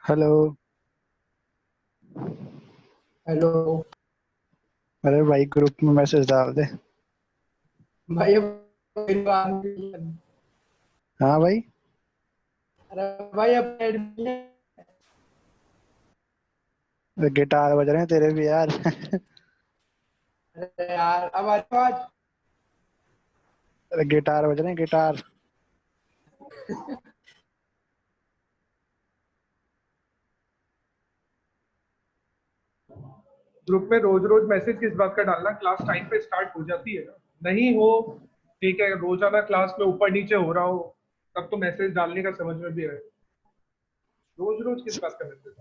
Hello. Hello. अरे भाई group में मैसेज डाल दे। भाई अब मेरी बात नहीं है। हाँ भाई। अरे भाई अब एडमिशन। गिटार बज रहे हैं तेरे भी यार। अरे यार अब आज अरे गिटार बज रहे हैं गिटार। ग्रुप में रोज रोज मैसेज किस बात का डालना? क्लास टाइम पे स्टार्ट हो जाती है ना, नहीं हो ठीक है, रोजाना क्लास में ऊपर नीचे हो रहा हो तब तो मैसेज डालने का समझ में भी आए। रोज रोज किस बात का मैसेज?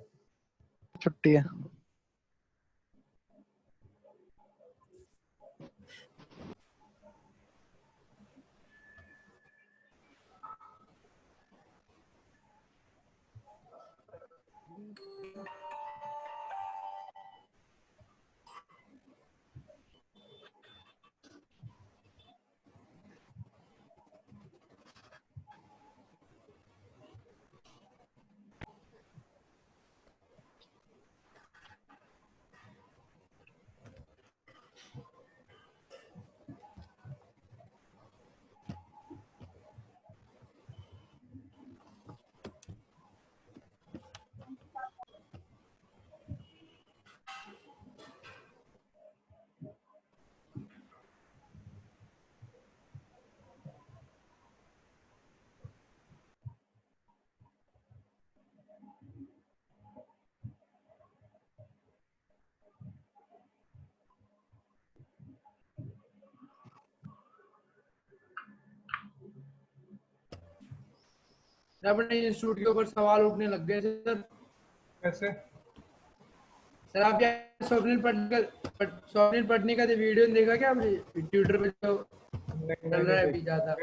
छुट्टी है। अपने इंस्टीट्यूट के ऊपर सवाल उठने लग गए सर। कैसे? सर आप यार स्वप्निल पटनी का वीडियो देखा क्या आपने ट्विटर पे जो नहीं, चल मैंने रहा है अभी देखा। ज्यादा?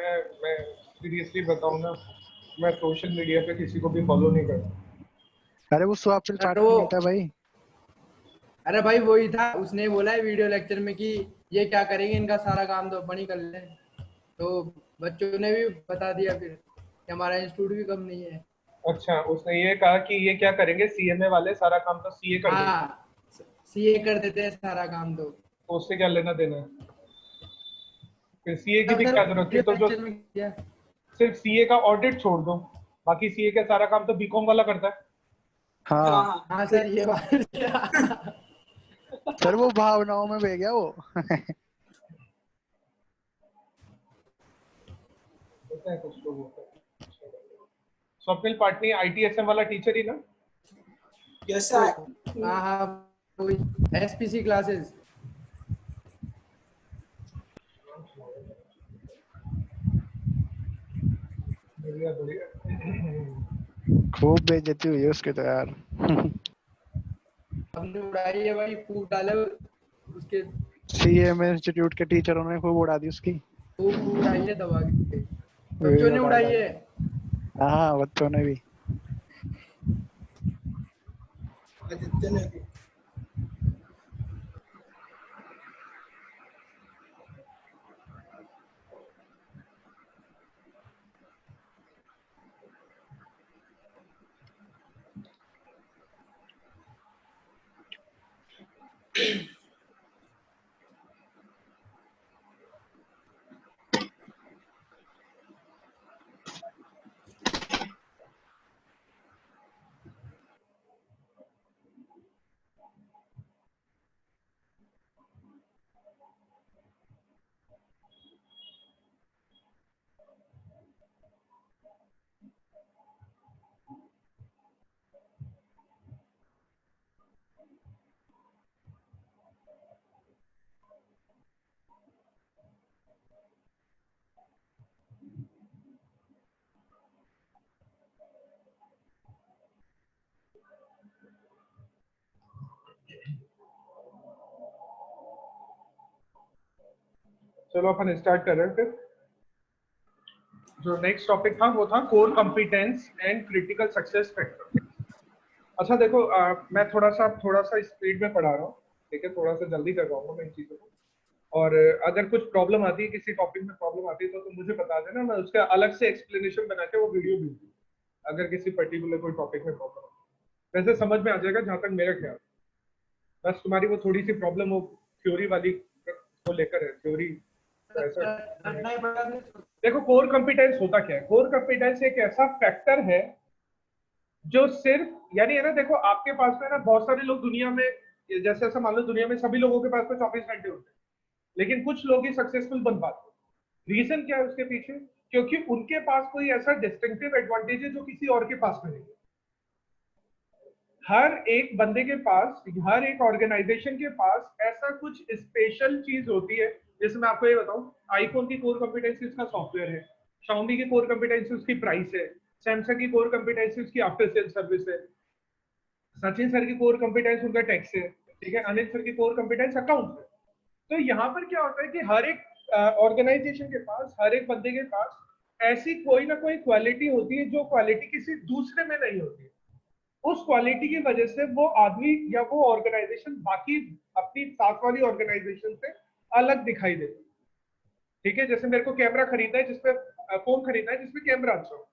मैं सीरियसली बताऊं ना, मैं सोशल मीडिया पे किसी को भी फॉलो नहीं करता। अरे वो स्वप्निल अरे वो पाठक नहीं था भाई। अरे भाई वही था, उसने बोला है वीडियो लेक्चर में कि ये क्या करेंगे, इनका सारा काम तो अपन ही कर लें। तो बच्चों ने भी बता दिया फिर कि हमारा इंस्टीट्यूट भी कम नहीं है। अच्छा, उसने ये कहा कि ये क्या करेंगे, सीएमए वाले सारा काम तो सीए कर देंगे। हाँ, सीए कर देते हैं सारा काम तो। तो उससे क्या लेना देना है? फिर सीए की तब भी सर क्या जरूरत थी? वीडियो तो जो लेक्चर में किया। सिर्फ सीए का ऑडिट छोड़ दो, बाकी सीए का सारा काम तो बीकॉम वाला करता है। हाँ। हाँ सर ये बात। सर वो भावनाओं में बह गया वो। होता है कुछ लोग होता है। स्वप्निल पाटनी आईटीएसएम वाला टीचर ही ना? कैसा है? हाँ हाँ, वही एसपीसी क्लासेस। बढ़िया बढ़िया। खूब बेइज्जती हुई है उसकी तो यार। हमने उड़ाई है भाई, खूब डाले उसके। सीएम इंस्टीट्यूट के टीचरों ने खूब उड़ा दी उसकी। खूब उड़ाई है दबा के। बच्चों वीडियो ने डाल उड़ाई डाल है। के। हाँ बच्चों ने भी। आदित्य ने भी। चलो अपन स्टार्ट कर रहे हैं फिर। जो नेक्स्ट टॉपिक था वो था core competence and critical success factor. अच्छा देखो, मैं थोड़ा सा स्पीड में पढ़ा रहा हूँ, ठीक है, थोड़ा सा जल्दी कर रहा हूँ मैं इन चीजों को। और अगर कुछ प्रॉब्लम आती है, किसी टॉपिक में प्रॉब्लम आती है तो तुम मुझे बता देना, मैं उसका अलग से एक्सप्लेनेशन बना के वो वीडियो भेज दूँ, अगर किसी पर्टिकुलर कोई टॉपिक में प्रॉब्लम हो। वैसे समझ में आ जाएगा जहां तक मेरा ख्याल। बस तुम्हारी वो थोड़ी सी प्रॉब्लम हो थ्योरी वाली को लेकर है, थ्योरी ऐसा करना ही पड़ा फिर। देखो कोर कंपिटेंस होता क्या है? कोर कंपिटेंस एक ऐसा फैक्टर है जो सिर्फ यानी है ना, देखो आपके पास में ना बहुत सारे लोग दुनिया में, जैसे ऐसा मान लो दुनिया में सभी लोगों के पास में 24 घंटे होते हैं, लेकिन कुछ लोग ही सक्सेसफुल बन पाते हैं। रीजन क्या है उसके पीछे? क्योंकि उनके पास कोई ऐसा डिस्टिंक्टिव एडवांटेज है जो किसी और के पास में नहीं है। हर एक बंदे के पास, हर एक ऑर्गेनाइजेशन के पास ऐसा कुछ स्पेशल चीज होती है। जैसे मैं आपको ये बताऊं, आईफोन की कोर कॉम्पिटेंसी उसका सॉफ्टवेयर है, शाओमी की कोर कॉम्पिटेंसी उसकी प्राइस है, सैमसंग की कोर कॉम्पिटेंसी उसकी आफ्टर सेल सर्विस है, सचिन सर की कोर कॉम्पिटेंस उनका टैक्स है, ठीक है, अनिल सर की कोर कॉम्पिटेंस अकाउंट है। तो यहाँ पर क्या होता है कि हर एक ऑर्गेनाइजेशन के पास, हर एक बंदे के पास ऐसी कोई ना कोई क्वालिटी होती है जो क्वालिटी किसी दूसरे में नहीं होती है। उस क्वालिटी की वजह से वो आदमी या वो ऑर्गेनाइजेशन बाकी अपनी साथ वाली ऑर्गेनाइजेशन से अलग दिखाई देती है। ठीक है, जैसे मेरे को कैमरा खरीदना है जिसपे फोन खरीदना है जिसमें कैमरा अच्छा हो,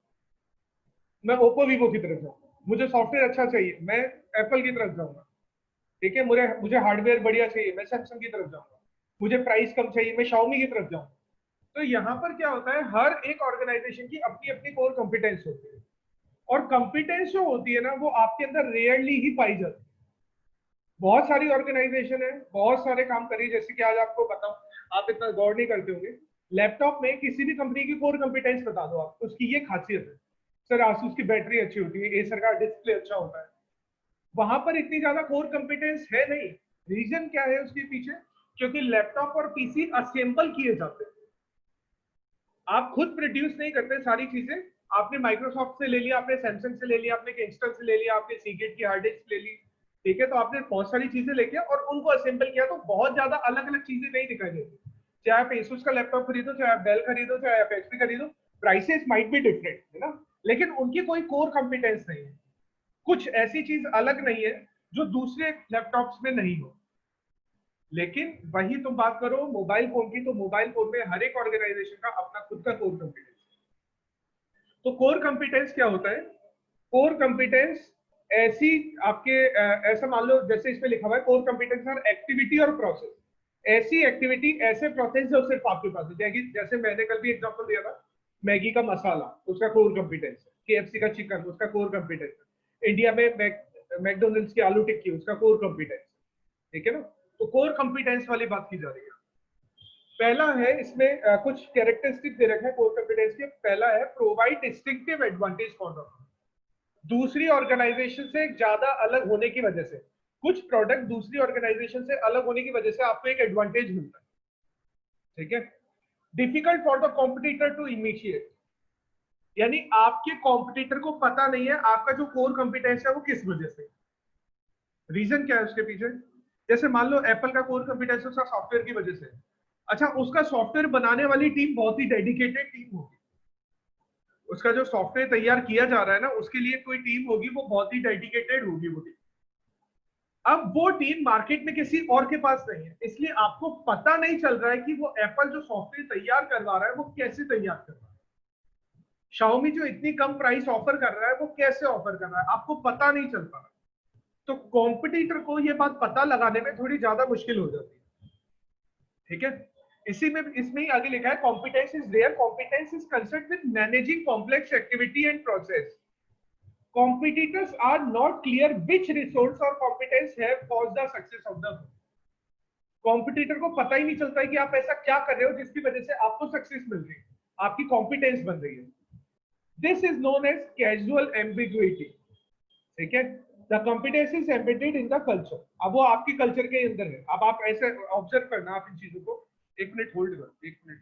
मैं ओप्पो वीवो की तरफ जाऊंगा। मुझे सॉफ्टवेयर अच्छा चाहिए, मैं एप्पल की तरफ जाऊंगा। ठीक है, मुझे मुझे हार्डवेयर बढ़िया चाहिए, मैं सैमसंग की तरफ जाऊंगा। मुझे प्राइस कम चाहिए, मैं शाओमी की तरफ जाऊंगा। तो यहाँ पर क्या होता है, हर एक ऑर्गेनाइजेशन की अपनी अपनी कोर कॉम्पिटेंस होती है, और कॉम्पिटेंस जो होती है ना वो आपके अंदर रेयरली ही पाई जाती है। बहुत सारी ऑर्गेनाइजेशन है, बहुत सारे काम करिए, जैसे कि आज आपको बताऊं, आप इतना गौर नहीं करते होंगे, लैपटॉप में किसी भी कंपनी की कोर कॉम्पिटेंस बता दो आप, उसकी ये खासियत है, सर आसूस की बैटरी अच्छी होती है, एसर का डिस्प्ले अच्छा होता है। वहां पर इतनी ज्यादा कोर कॉम्पिटेंस है नहीं। रीजन क्या है उसके पीछे? क्योंकि लैपटॉप और पीसी असेंबल किए जाते हैं, आप खुद प्रोड्यूस नहीं करते सारी चीजें। आपने माइक्रोसॉफ्ट से ले लिया, आपने सैमसंग से ले लिया, आपने किंगस्टन से ले लिया, आपने सीगेट की हार्ड डिस्क ले ली, ठीक है, तो आपने बहुत सारी चीजें लेके और उनको असेंबल किया, तो बहुत ज्यादा अलग अलग चीजें नहीं दिखाई देती। चाहे आप एसुस का लैपटॉप खरीदो, चाहे आप डेल खरीदो, चाहे आप एचपी खरीदो, प्राइसेस माइट बी डिफरेंट, है ना, लेकिन उनकी कोई कोर कॉम्पिटेंस नहीं है, कुछ ऐसी चीज अलग नहीं है जो दूसरे लैपटॉप्स में नहीं हो। लेकिन वही तुम बात करो मोबाइल फोन की, तो मोबाइल फोन में हर एक ऑर्गेनाइजेशन का अपना खुद का कोर कॉम्पिटेंस। तो कोर कॉम्पिटेंस क्या होता है? कोर कॉम्पिटेंस ऐसी आपके ऐसा मान लो जैसे इसमें लिखा हुआ है, कोर कॉम्पिटेंस आर एक्टिविटी और प्रोसेस, ऐसी एक्टिविटी ऐसे प्रोसेस जो सिर्फ आपके पास है। जैसे मैंने कल भी एग्जांपल दिया था, मैगी का मसाला उसका कोर कॉम्पिटेंस है, केएफसी का चिकन उसका कोर कॉम्पिटेंस है, इंडिया में मैकडोनल्ड्स की आलू टिक्की उसका कोर कॉम्पिटेंस, ठीक है ना। तो कोर कॉम्पिटेंस वाली बात की जा रही है। पहला है इसमें कुछ कैरेक्टरिस्टिक दे रखे हैं कोर कॉम्पिटेंस के। पहला है provide distinctive advantage for the, दूसरी ऑर्गेनाइजेशन से ज्यादा अलग होने की वजह से, कुछ प्रोडक्ट दूसरी ऑर्गेनाइजेशन से अलग होने की वजह से आपको एक एडवांटेज मिलता है, ठीक है। Difficult for the competitor to initiate, यानी आपके कॉम्पिटिटर को पता नहीं है आपका जो कोर कॉम्पिटेंस है वो किस वजह से। रीजन क्या है उसके पीछे? जैसे मान लो एप्पल का कोर कॉम्पिटेंस उसका सॉफ्टवेयर की वजह से, अच्छा उसका सॉफ्टवेयर बनाने वाली टीम बहुत ही डेडिकेटेड टीम होगी, उसका जो सॉफ्टवेयर तैयार किया जा रहा है ना उसके लिए कोई टीम होगी, वो बहुत ही डेडिकेटेड होगी वो टीम। अब वो टीम मार्केट में किसी और के पास नहीं है, इसलिए आपको पता नहीं चल रहा है कि वो एप्पल जो सॉफ्टवेयर तैयार करवा रहा है वो कैसे तैयार कर रहा है। शाओमी जो इतनी कम प्राइस ऑफर कर रहा है वो कैसे ऑफर कर रहा है, आपको पता नहीं चल पा रहा। तो कॉम्पिटिटर को ये बात पता लगाने में थोड़ी ज्यादा मुश्किल हो जाती है, ठीक है। इसी में इसमें ही आगे लिखा है competence is there, competence is concern with managing complex activity and process, competitors are not clear which resource or competence have caused the success of the, competitor को पता ही नहीं चलता है कि आप ऐसा क्या कर रहे हो जिसकी वजह से आपको सक्सेस मिल रही है, आपकी कॉम्पिटेंस बन रही है। This is known as casual ambiguity, ठीक है। The competence is embedded in the culture, अब वो आपकी कल्चर के अंदर है। अब आप ऐसे ऑब्जर्व करना आप इन चीजों को, एक मिनट होल्ड करो, एक मिनट।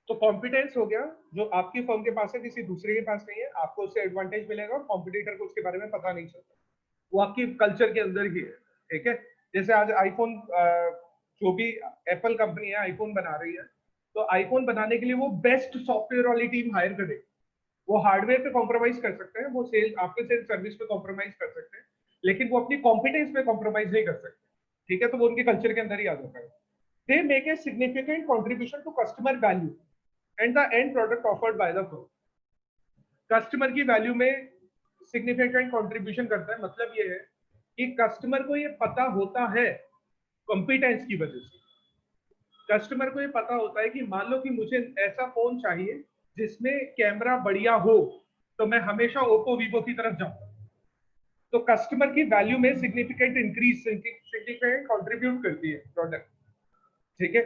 तो कॉम्पिटेंस हो गया जो आपकी फर्म के पास है, किसी दूसरे के पास नहीं है, आपको उससे एडवांटेज मिलेगा और कॉम्पिटिटर को उसके बारे में पता नहीं चलता, वो आपकी कल्चर के अंदर ही है। ठीक है, जैसे आज आईफोन, जो भी एप्पल कंपनी है आईफोन बना रही है, तो आईफोन बनाने के लिए वो बेस्ट सॉफ्टवेयर वाली टीम हायर करे। वो हार्डवेयर पे कॉम्प्रोमाइज कर सकते हैं, वो सेल आपके सेल सर्विस पे कॉम्प्रोमाइज कर सकते हैं, लेकिन वो अपनी कॉम्पिटेंस पे कॉम्प्रोमाइज नहीं कर सकते। ठीक है, तो वो उनके कल्चर के अंदर ही आ जाता है। They make a significant contribution to customer value and the end product offered by the firm. Customer की वैल्यू में सिग्निफिकेंट कंट्रीब्यूशन करता है, मतलब ये है कि कस्टमर को ये पता होता है कॉम्पिटेंस की वजह से, कस्टमर को ये पता होता है कि मान लो कि मुझे ऐसा फोन चाहिए जिसमें कैमरा बढ़िया हो, तो मैं हमेशा ओप्पो वीवो की तरफ जाऊंगा। तो कस्टमर की वैल्यू में सिग्निफिकेंट इंक्रीज, सिग्निफिकेंट कंट्रीब्यूट करती है प्रोडक्ट। ठीक है,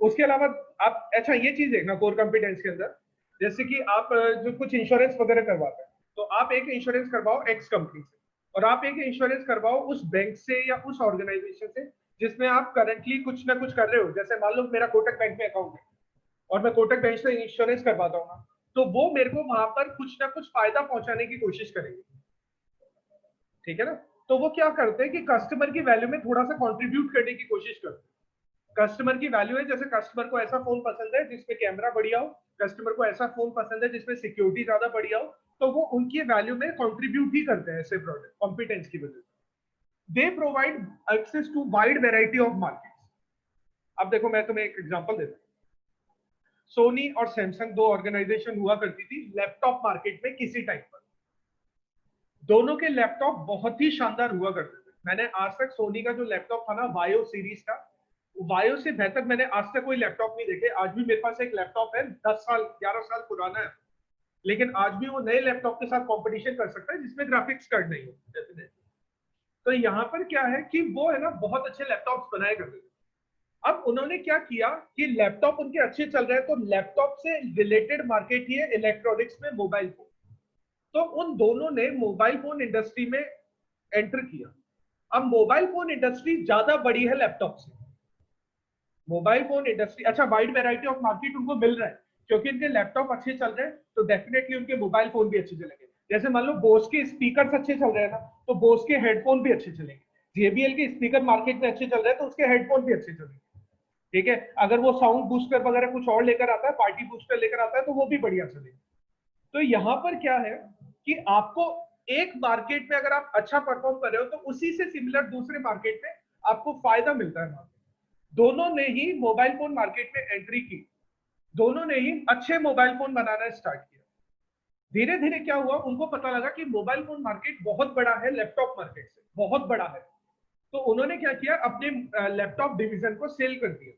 उसके अलावा आप अच्छा ये चीज देखना कोर कॉम्पिटेंस के अंदर, जैसे कि आप जो कुछ इंश्योरेंस वगैरह करवाते हैं, तो आप एक इंश्योरेंस करवाओ एक्स कंपनी से, और आप एक इंश्योरेंस करवाओ उस बैंक से या उस ऑर्गेनाइजेशन से जिसमें आप करंटली कुछ ना कुछ कर रहे हो। जैसे मान लो मेरा कोटक बैंक में अकाउंट है और मैं कोटक बैंक से इंश्योरेंस करवाता हूँ, तो वो मेरे को वहां पर कुछ ना कुछ फायदा पहुंचाने की कोशिश करेंगे। ठीक है ना, तो वो क्या करते हैं कि कस्टमर की वैल्यू में थोड़ा सा कंट्रीब्यूट करने की कोशिश करते हैं। कस्टमर की वैल्यू है, जैसे कस्टमर को ऐसा फोन पसंद है जिसमें कैमरा बढ़िया हो, कस्टमर को ऐसा फोन पसंद है जिसमें सिक्योरिटी ज्यादा बढ़िया हो, तो वो उनकी वैल्यू में कंट्रीब्यूट ही करते हैं ऐसे प्रोडक्ट कॉम्पिटेंस की वजह से। They provide access to wide variety of markets. अब देखो मैं तुम्हें एक एग्जांपल देता हूं। सोनी और सैमसंग दो ऑर्गेनाइजेशन हुआ करती थी लैपटॉप मार्केट में किसी टाइम पर। दोनों के लैपटॉप बहुत ही शानदार हुआ करते थे। मैंने आज तक सोनी का जो लैपटॉप था ना वायो सीरीज का, वायो से बेहतर मैंने आज तक कोई लैपटॉप नहीं देखे। आज भी मेरे पास एक लैपटॉप है 10 साल 11 साल पुराना है, लेकिन आज भी वो नए लैपटॉप के साथ कंपटीशन कर सकता है जिसमें ग्राफिक्स कार्ड नहीं हो। तो यहाँ पर क्या है कि वो है ना बहुत अच्छे लैपटॉप्स बनाए करते थे। अब उन्होंने क्या किया कि लैपटॉप उनके अच्छे चल रहे हैं, तो लैपटॉप से रिलेटेड मार्केट ही है इलेक्ट्रॉनिक्स में मोबाइल फोन। तो उन दोनों ने मोबाइल फोन इंडस्ट्री में एंटर किया। अब मोबाइल फोन इंडस्ट्री ज्यादा बड़ी है लैपटॉप से। मोबाइल फोन इंडस्ट्री अच्छा वाइड वैरायटी ऑफ मार्केट उनको मिल रहा है क्योंकि इनके लैपटॉप अच्छे चल रहे हैं, तो डेफिनेटली उनके मोबाइल फोन भी अच्छे चलेंगे। जैसे मान लो बोस के स्पीकर अच्छे चल रहे हैं ना, तो बोस के हेडफोन भी अच्छे चलेंगे। JBL के स्पीकर मार्केट में अच्छे चल रहे हैं, तो उसके हेडफोन भी अच्छे चलेंगे। ठीक है, अगर वो साउंड बूस्टर वगैरह कुछ और लेकर आता है, पार्टी बूस्टर लेकर आता है, तो वो भी बढ़िया चलेगा। तो यहाँ पर क्या है कि आपको एक मार्केट में अगर आप अच्छा परफॉर्म कर रहे हो, तो उसी से सिमिलर दूसरे मार्केट में आपको फायदा मिलता है। दोनों ने ही मोबाइल फोन मार्केट में एंट्री की, दोनों ने ही अच्छे मोबाइल फोन बनाना स्टार्ट किया। धीरे धीरे क्या हुआ, उनको पता लगा कि मोबाइल फोन मार्केट बहुत बड़ा है, लैपटॉप मार्केट से बहुत बड़ा है। तो उन्होंने क्या किया, अपने लैपटॉप डिवीजन को सेल कर दिया।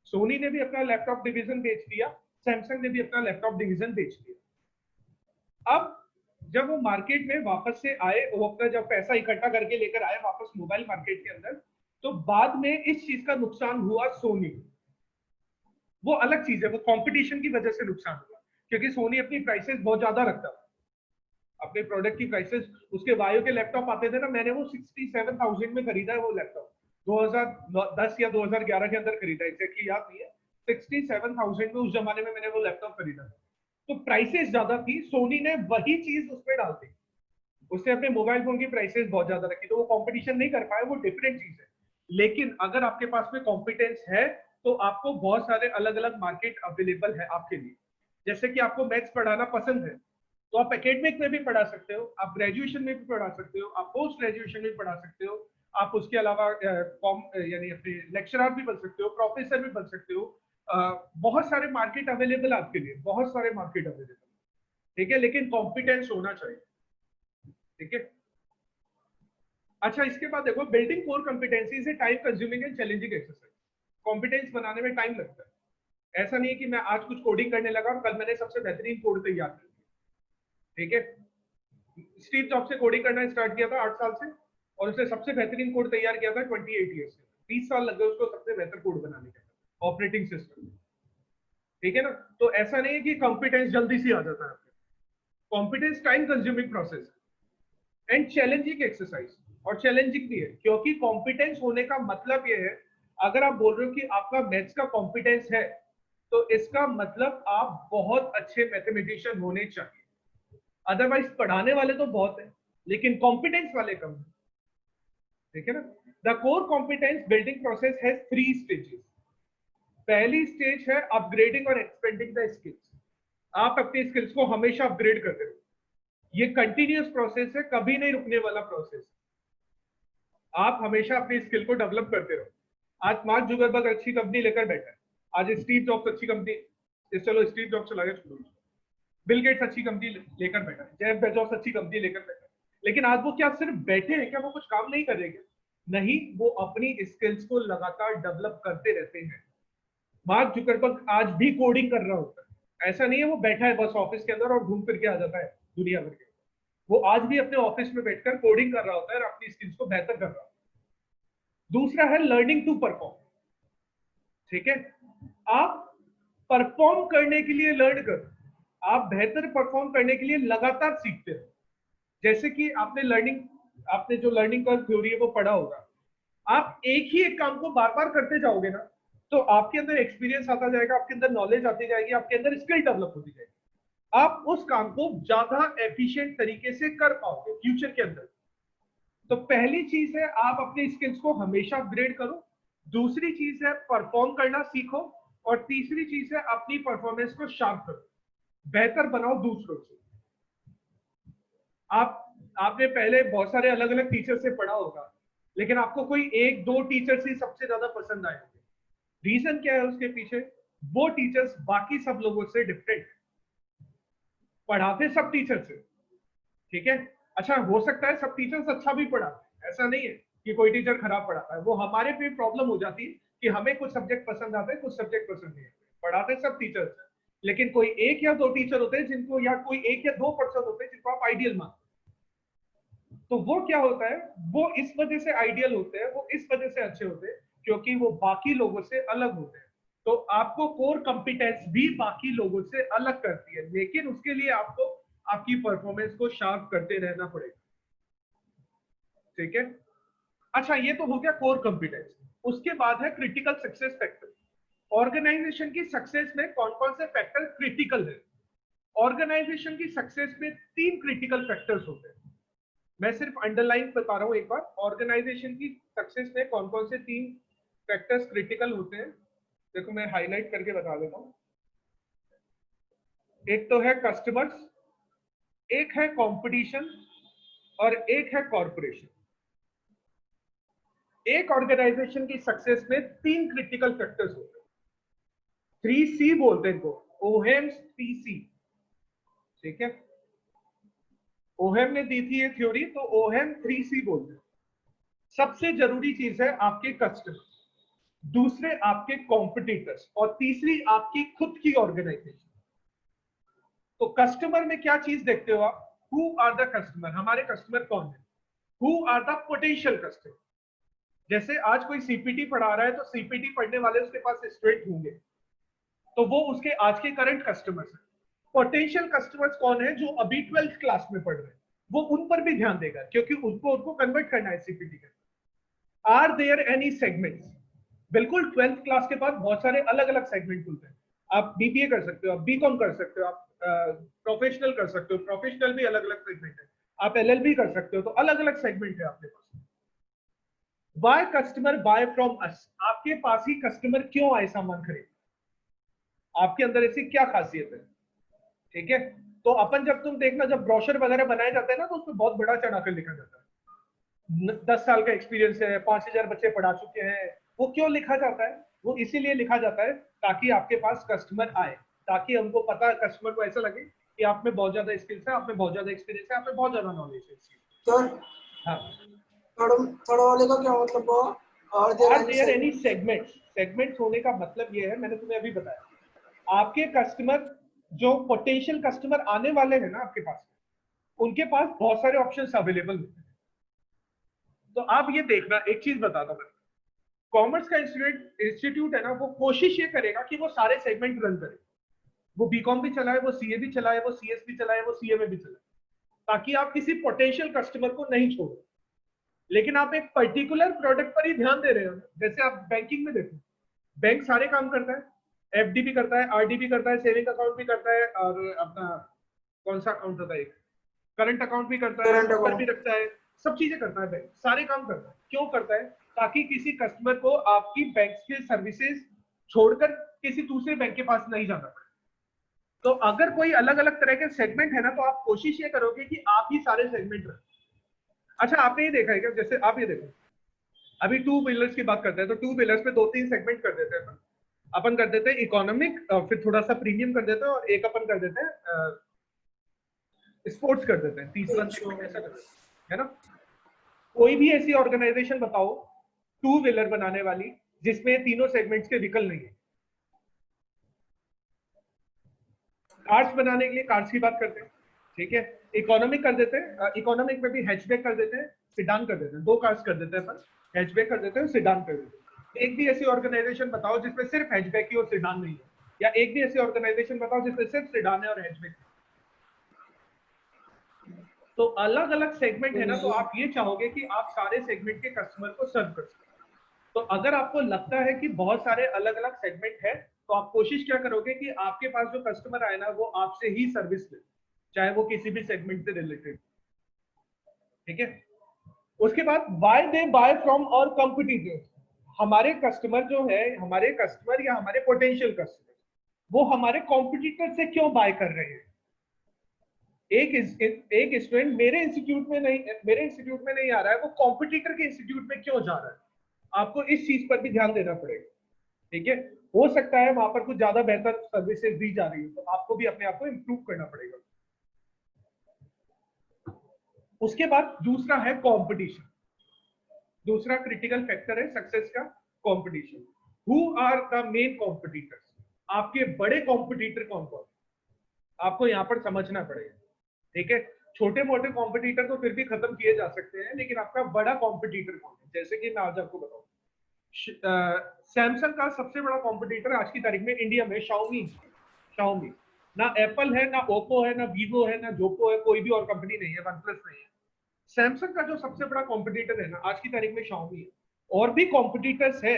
सोनी ने भी अपना लैपटॉप डिवीजन बेच दिया, सैमसंग ने भी अपना लैपटॉप डिवीजन बेच दिया। अब जब वो मार्केट में वापस से आए, वो अपना जब पैसा इकट्ठा करके लेकर आए वापस मोबाइल मार्केट के अंदर, तो बाद में इस चीज का नुकसान हुआ सोनी। वो अलग चीज है, वो कंपटीशन की वजह से नुकसान हुआ क्योंकि सोनी अपनी प्राइसेस बहुत ज्यादा रखता था, अपने प्रोडक्ट की प्राइसेस। उसके वायो के लैपटॉप आते थे ना, मैंने वो 67,000 में खरीदा है वो लैपटॉप, 2010 या 2011 के अंदर खरीदा, एग्जैक्टली याद नहीं है। 67,000 में उस जमाने में मैंने वो लैपटॉप खरीदा था। तो प्राइसेस ज्यादा थी, सोनी ने वही चीज उसमें डाल दी, उसने अपने मोबाइल फोन की प्राइसेस बहुत ज्यादा रखी, तो वो कंपटीशन नहीं कर पाए, वो डिफरेंट चीज है। लेकिन अगर आपके पास में कॉम्पिटेंस है तो आपको बहुत सारे अलग अलग मार्केट अवेलेबल है आपके लिए। जैसे कि आपको मैथ्स पढ़ाना पसंद है, तो आप एकेडमिक में भी पढ़ा सकते हो, आप ग्रेजुएशन में भी पढ़ा सकते हो, आप पोस्ट ग्रेजुएशन में भी पढ़ा सकते हो, आप उसके अलावा यानी अपने लेक्चरर भी बन सकते हो, प्रोफेसर भी बन सकते हो। बहुत सारे मार्केट अवेलेबल आपके लिए, बहुत सारे मार्केट अवेलेबल। ठीक है, लेकिन कॉम्पिटेंस होना चाहिए। ठीक है, अच्छा इसके बाद देखो, building core competency is a time consuming and challenging exercise. Competence बनाने में टाइम लगता है। ऐसा नहीं है कि मैं आज कुछ कोडिंग करने लगा और कल मैंने सबसे बेहतरीन कोड तैयार कर दिया। ठीक है, स्टीव जॉब्स से कोडिंग करना स्टार्ट किया था 8 साल से, और उसने सबसे बेहतरीन कोड तैयार किया था 28 ईयर्स से। 20 साल लग गए उसको सबसे बेहतर कोड बनाने के लिए, ऑपरेटिंग सिस्टम। ठीक है ना, तो ऐसा नहीं है कि कॉम्पिटेंस जल्दी से आ जाता है। Competence time consuming process and challenging exercise, और चैलेंजिंग भी है क्योंकि कॉम्पिटेंस होने का मतलब ये है, अगर आप बोल रहे हो कि आपका मैथ्स का कॉम्पिटेंस है, तो इसका मतलब आप बहुत अच्छे मैथमेटिशियन होने चाहिए, अदरवाइज पढ़ाने वाले तो बहुत है लेकिन कॉम्पिटेंस वाले कम है, ठीक है ना। The core competence building process has 3 stages. पहली स्टेज है अपग्रेडिंग और एक्सपेंडिंग द स्किल्स। आप अपनी स्किल्स को हमेशा अपग्रेड करते रहो, ये कंटिन्यूअस प्रोसेस है, कभी नहीं रुकने वाला प्रोसेस। आप हमेशा अपनी स्किल को डेवलप करते रहो। आज मार्क जुकरबर्ग अच्छी कंपनी लेकर बैठा है, आज स्टीव जॉब्स अच्छी कंपनी, चलो स्टीव जॉब्स चला गया छोड़ो, बिल गेट्स अच्छी कंपनी लेकर बैठा है, जेफ बेजोस अच्छी कंपनी लेकर बैठा है, लेकिन आज वो क्या सिर्फ बैठे हैं क्या, वो कुछ काम नहीं करेंगे? नहीं, वो अपनी स्किल्स को लगातार डेवलप करते रहते हैं। मार्क जुकरबर्ग आज भी कोडिंग कर रहा होता है, ऐसा नहीं है वो बैठा है बस ऑफिस के अंदर और घूम फिर के आ जाता है दुनिया भर के। वो आज भी अपने ऑफिस में बैठकर कोडिंग कर रहा होता है और अपनी स्किल्स को बेहतर कर रहा होता है। दूसरा है लर्निंग टू परफॉर्म, ठीक है। आप परफॉर्म करने के लिए लर्न करो, आप बेहतर परफॉर्म करने के लिए लगातार सीखते हो। जैसे कि आपने जो लर्निंग कर्व थ्योरी है वो पढ़ा होगा। आप एक ही एक काम को बार बार करते जाओगे ना, तो आपके अंदर एक्सपीरियंस आता जाएगा, आपके अंदर नॉलेज आती जाएगी, आपके अंदर स्किल डेवलप होती जाएगी, आप उस काम को ज्यादा एफिशिएंट तरीके से कर पाओगे फ्यूचर के अंदर। तो पहली चीज है आप अपनी स्किल्स को हमेशा अपग्रेड करो, दूसरी चीज है परफॉर्म करना सीखो, और तीसरी चीज है अपनी परफॉर्मेंस को शार्प करो, बेहतर बनाओ दूसरों से। आपने पहले बहुत सारे अलग अलग टीचर से पढ़ा होगा, लेकिन आपको कोई एक दो टीचर्स ही सबसे ज्यादा पसंद आए होंगे। रीजन क्या है उसके पीछे? वो टीचर्स बाकी सब लोगों से डिफरेंट, पढ़ाते सब टीचर्स है, ठीक है। अच्छा, हो सकता है सब टीचर्स अच्छा भी पढ़ाते हैं, ऐसा नहीं है कि कोई टीचर खराब पढ़ाता है, वो हमारे पे प्रॉब्लम हो जाती है कि हमें कुछ सब्जेक्ट पसंद आते हैं, कुछ सब्जेक्ट पसंद नहीं आते। पढ़ाते सब टीचर्स हैं, लेकिन कोई एक या दो टीचर होते हैं जिनको, या कोई 1 या 2% होते हैं जिनको आप आइडियल मानते हैं। तो वो क्या होता है, वो इस वजह से आइडियल होते हैं, वो इस वजह से अच्छे होते हैं क्योंकि वो बाकी लोगों से अलग होते हैं। तो आपको कोर कंपिटेंस भी बाकी लोगों से अलग करती है, लेकिन उसके लिए आपको आपकी परफॉर्मेंस को शार्प करते रहना पड़ेगा, ठीक है। अच्छा, ये तो हो गया कोर कंपिटेंस। उसके बाद है क्रिटिकल सक्सेस फैक्टर। ऑर्गेनाइजेशन की सक्सेस में कौन कौन से फैक्टर क्रिटिकल है? ऑर्गेनाइजेशन की सक्सेस में 3 क्रिटिकल फैक्टर्स होते हैं। मैं सिर्फ अंडरलाइन बता रहा हूं एक बार, ऑर्गेनाइजेशन की सक्सेस में कौन कौन से 3 फैक्टर्स क्रिटिकल होते हैं। देखो मैं हाईलाइट करके बता देता हूं। एक तो है कस्टमर्स, एक है कंपटीशन, और एक है कॉर्पोरेशन। एक ऑर्गेनाइजेशन की सक्सेस में 3 क्रिटिकल फैक्टर्स होते हैं, 3C बोलते हैं इनको, ओहेम 3C, ठीक है। ओहेम ने दी थी ये थ्योरी, तो ओहेम 3C बोलते हैं। सबसे जरूरी चीज है आपके कस्टमर, दूसरे आपके कॉम्पिटिटर्स, और तीसरी आपकी खुद की ऑर्गेनाइजेशन। तो कस्टमर में क्या चीज देखते हो आप? हु आर द कस्टमर, हमारे कस्टमर कौन है? Who are the potential customer. जैसे आज कोई सीपीटी पढ़ा रहा है, तो सीपीटी पढ़ने वाले उसके पास स्टूडेंट होंगे, तो वो उसके आज के करंट कस्टमर्स हैं। पोटेंशियल कस्टमर्स कौन है? जो अभी 12th क्लास में पढ़ रहे हैं, वो उन पर भी ध्यान देगा क्योंकि उनको कन्वर्ट करना है सीपीटी के। Are there any segments? बिल्कुल, 12th क्लास के बाद बहुत सारे अलग अलग सेगमेंट खुलते हैं। आप बीबीए कर सकते हो, आप बीकॉम कर सकते हो, आप प्रोफेशनल कर सकते हो, प्रोफेशनल भी अलग अलग सेगमेंट है, आप एलएलबी कर सकते हो, तो अलग अलग सेगमेंट है आपके पास। Why customer buy from us? आपके पास ही कस्टमर क्यों आए सामान खरीद? आपके अंदर ऐसी क्या खासियत है, ठीक है। तो अपन जब तुम देखना, जब ब्रोशर वगैरह बनाए जाते हैं ना, तो उसमें बहुत बड़ा चढ़ाकर लिखा जाता है 10 साल का एक्सपीरियंस है, 5000 बच्चे पढ़ा चुके हैं। वो क्यों लिखा जाता है? वो इसीलिए लिखा जाता है ताकि आपके पास कस्टमर आए, ताकि हमको पता, कस्टमर को ऐसा लगे कि आप में बहुत ज्यादा स्किल्स है, आप में बहुत ज्यादा एक्सपीरियंस है, आप में बहुत ज्यादा नॉलेज है। तो हाँ, थर्ड वाले का क्या मतलब हुआ? Are there any segments? Segments होने का मतलब ये है, मैंने तुम्हें अभी बताया, आपके कस्टमर, जो पोटेंशियल कस्टमर आने वाले हैं ना आपके पास, उनके पास बहुत सारे ऑप्शंस अवेलेबल होते हैं। तो आप ये देखना, एक चीज बताता हूं, कॉमर्स का इंस्टीट्यूट है ना, वो कोशिश ये करेगा कि वो सारे सेगमेंट रन करे। वो बीकॉम भी चलाए, वो सीए भी चलाए, वो सीएस भी चलाए, वो सीए में भी चलाए, ताकि आप किसी पोटेंशियल कस्टमर को नहीं छोड़ो। लेकिन आप एक पर्टिकुलर प्रोडक्ट पर ही ध्यान दे रहे हो। जैसे आप बैंकिंग में देखो, बैंक सारे काम करता है, एफडी भी करता है, आरडी भी करता है, सेविंग अकाउंट भी करता है, और अपना कौन सा अकाउंट होता है, करंट अकाउंट भी करता है, Current नंबर account. भी रखता है, सब चीजें करता है बैंक, सारे काम करता है। क्यों करता है? ताकि किसी कस्टमर को आपकी बैंक के सर्विसेज छोड़कर किसी दूसरे बैंक के पास नहीं जाना पड़े। तो अगर कोई अलग अलग तरह के सेगमेंट है ना, तो आप कोशिश ये करोगे कि आप ही सारे सेगमेंट रखें। अच्छा, आपने ये देखा है क्या, जैसे आप ये देखो, अभी टू व्हीलर्स की बात करते हैं, तो टू व्हीलर्स में 2-3 सेगमेंट कर देते हैं अपन कर देते हैं इकोनॉमिक, फिर थोड़ा सा प्रीमियम कर देते हैं, और एक अपन कर देते हैं स्पोर्ट्स कर देते हैं, तीसरा सेगमेंट ऐसा कर देते हैं, है ना। कोई भी ऐसी ऑर्गेनाइजेशन बताओ टू व्हीलर बनाने वाली जिसमें तीनों सेगमेंट्स के व्हीकल नहीं है। कार्स बनाने के लिए कार्स की बात करते हैं, ठीक है, इकोनॉमिक कर देते हैं, इकोनॉमिक में भी हैचबैक कर देते हैं, सिडान कर देते हैं, 2 कार्स कर देते हैं अपन, हैचबैक कर देते हैं, सिडान कर देते हैं। एक भी ऐसी ऑर्गेनाइजेशन बताओ जिसमें सिर्फ हैचबैक ही और सिडान नहीं है, या एक भी ऐसी ऑर्गेनाइजेशन बताओ जिसमें सिर्फ सिडान है और हैचबैक। तो अलग अलग सेगमेंट है ना, तो आप ये चाहोगे कि आप सारे सेगमेंट के कस्टमर को सर्व कर सकें। तो अगर आपको लगता है कि बहुत सारे अलग अलग सेगमेंट है, तो आप कोशिश क्या करोगे कि आपके पास जो कस्टमर आए ना, वो आपसे ही सर्विस ले, चाहे वो किसी भी सेगमेंट से रिलेटेड, ठीक है। उसके बाद व्हाई दे बाय फ्रॉम और कॉम्पिटिटर्स। हमारे कस्टमर जो है, हमारे कस्टमर या हमारे पोटेंशियल कस्टमर, वो हमारे कॉम्पिटिटर से क्यों बाय कर रहे हैं। एक स्टूडेंट मेरे इंस्टीट्यूट में नहीं आ रहा है, वो कॉम्पिटिटर के इंस्टीट्यूट में क्यों जा रहा है। आपको इस चीज पर भी ध्यान देना पड़ेगा, ठीक है। हो सकता है वहां पर कुछ ज्यादा बेहतर सर्विसेज दी जा रही है, तो आपको भी अपने आप को इंप्रूव करना पड़ेगा। उसके बाद दूसरा है कंपटीशन। दूसरा क्रिटिकल फैक्टर है सक्सेस का, competition. Who are the main competitors. आपके बड़े कॉम्पिटिटर कौन कौन, आपको यहां पर समझना पड़ेगा, ठीक है। छोटे मोटे कॉम्पिटिटर तो फिर भी खत्म किए जा सकते हैं, लेकिन आपका बड़ा कॉम्पिटिटर कौन है। जैसे कि मैं आज आपको बताऊं, सैमसंग का सबसे बड़ा कॉम्पिटिटर आज की तारीख में इंडिया में शाओमी। ना एप्पल है, ना ओप्पो है, ना वीवो है, ना जोको है, कोई भी और कंपनी नहीं है, वन प्लस नहीं है। सैमसंग का जो सबसे बड़ा कॉम्पिटिटर है ना आज की तारीख में शाओमी है। और भी कॉम्पिटिटर्स है,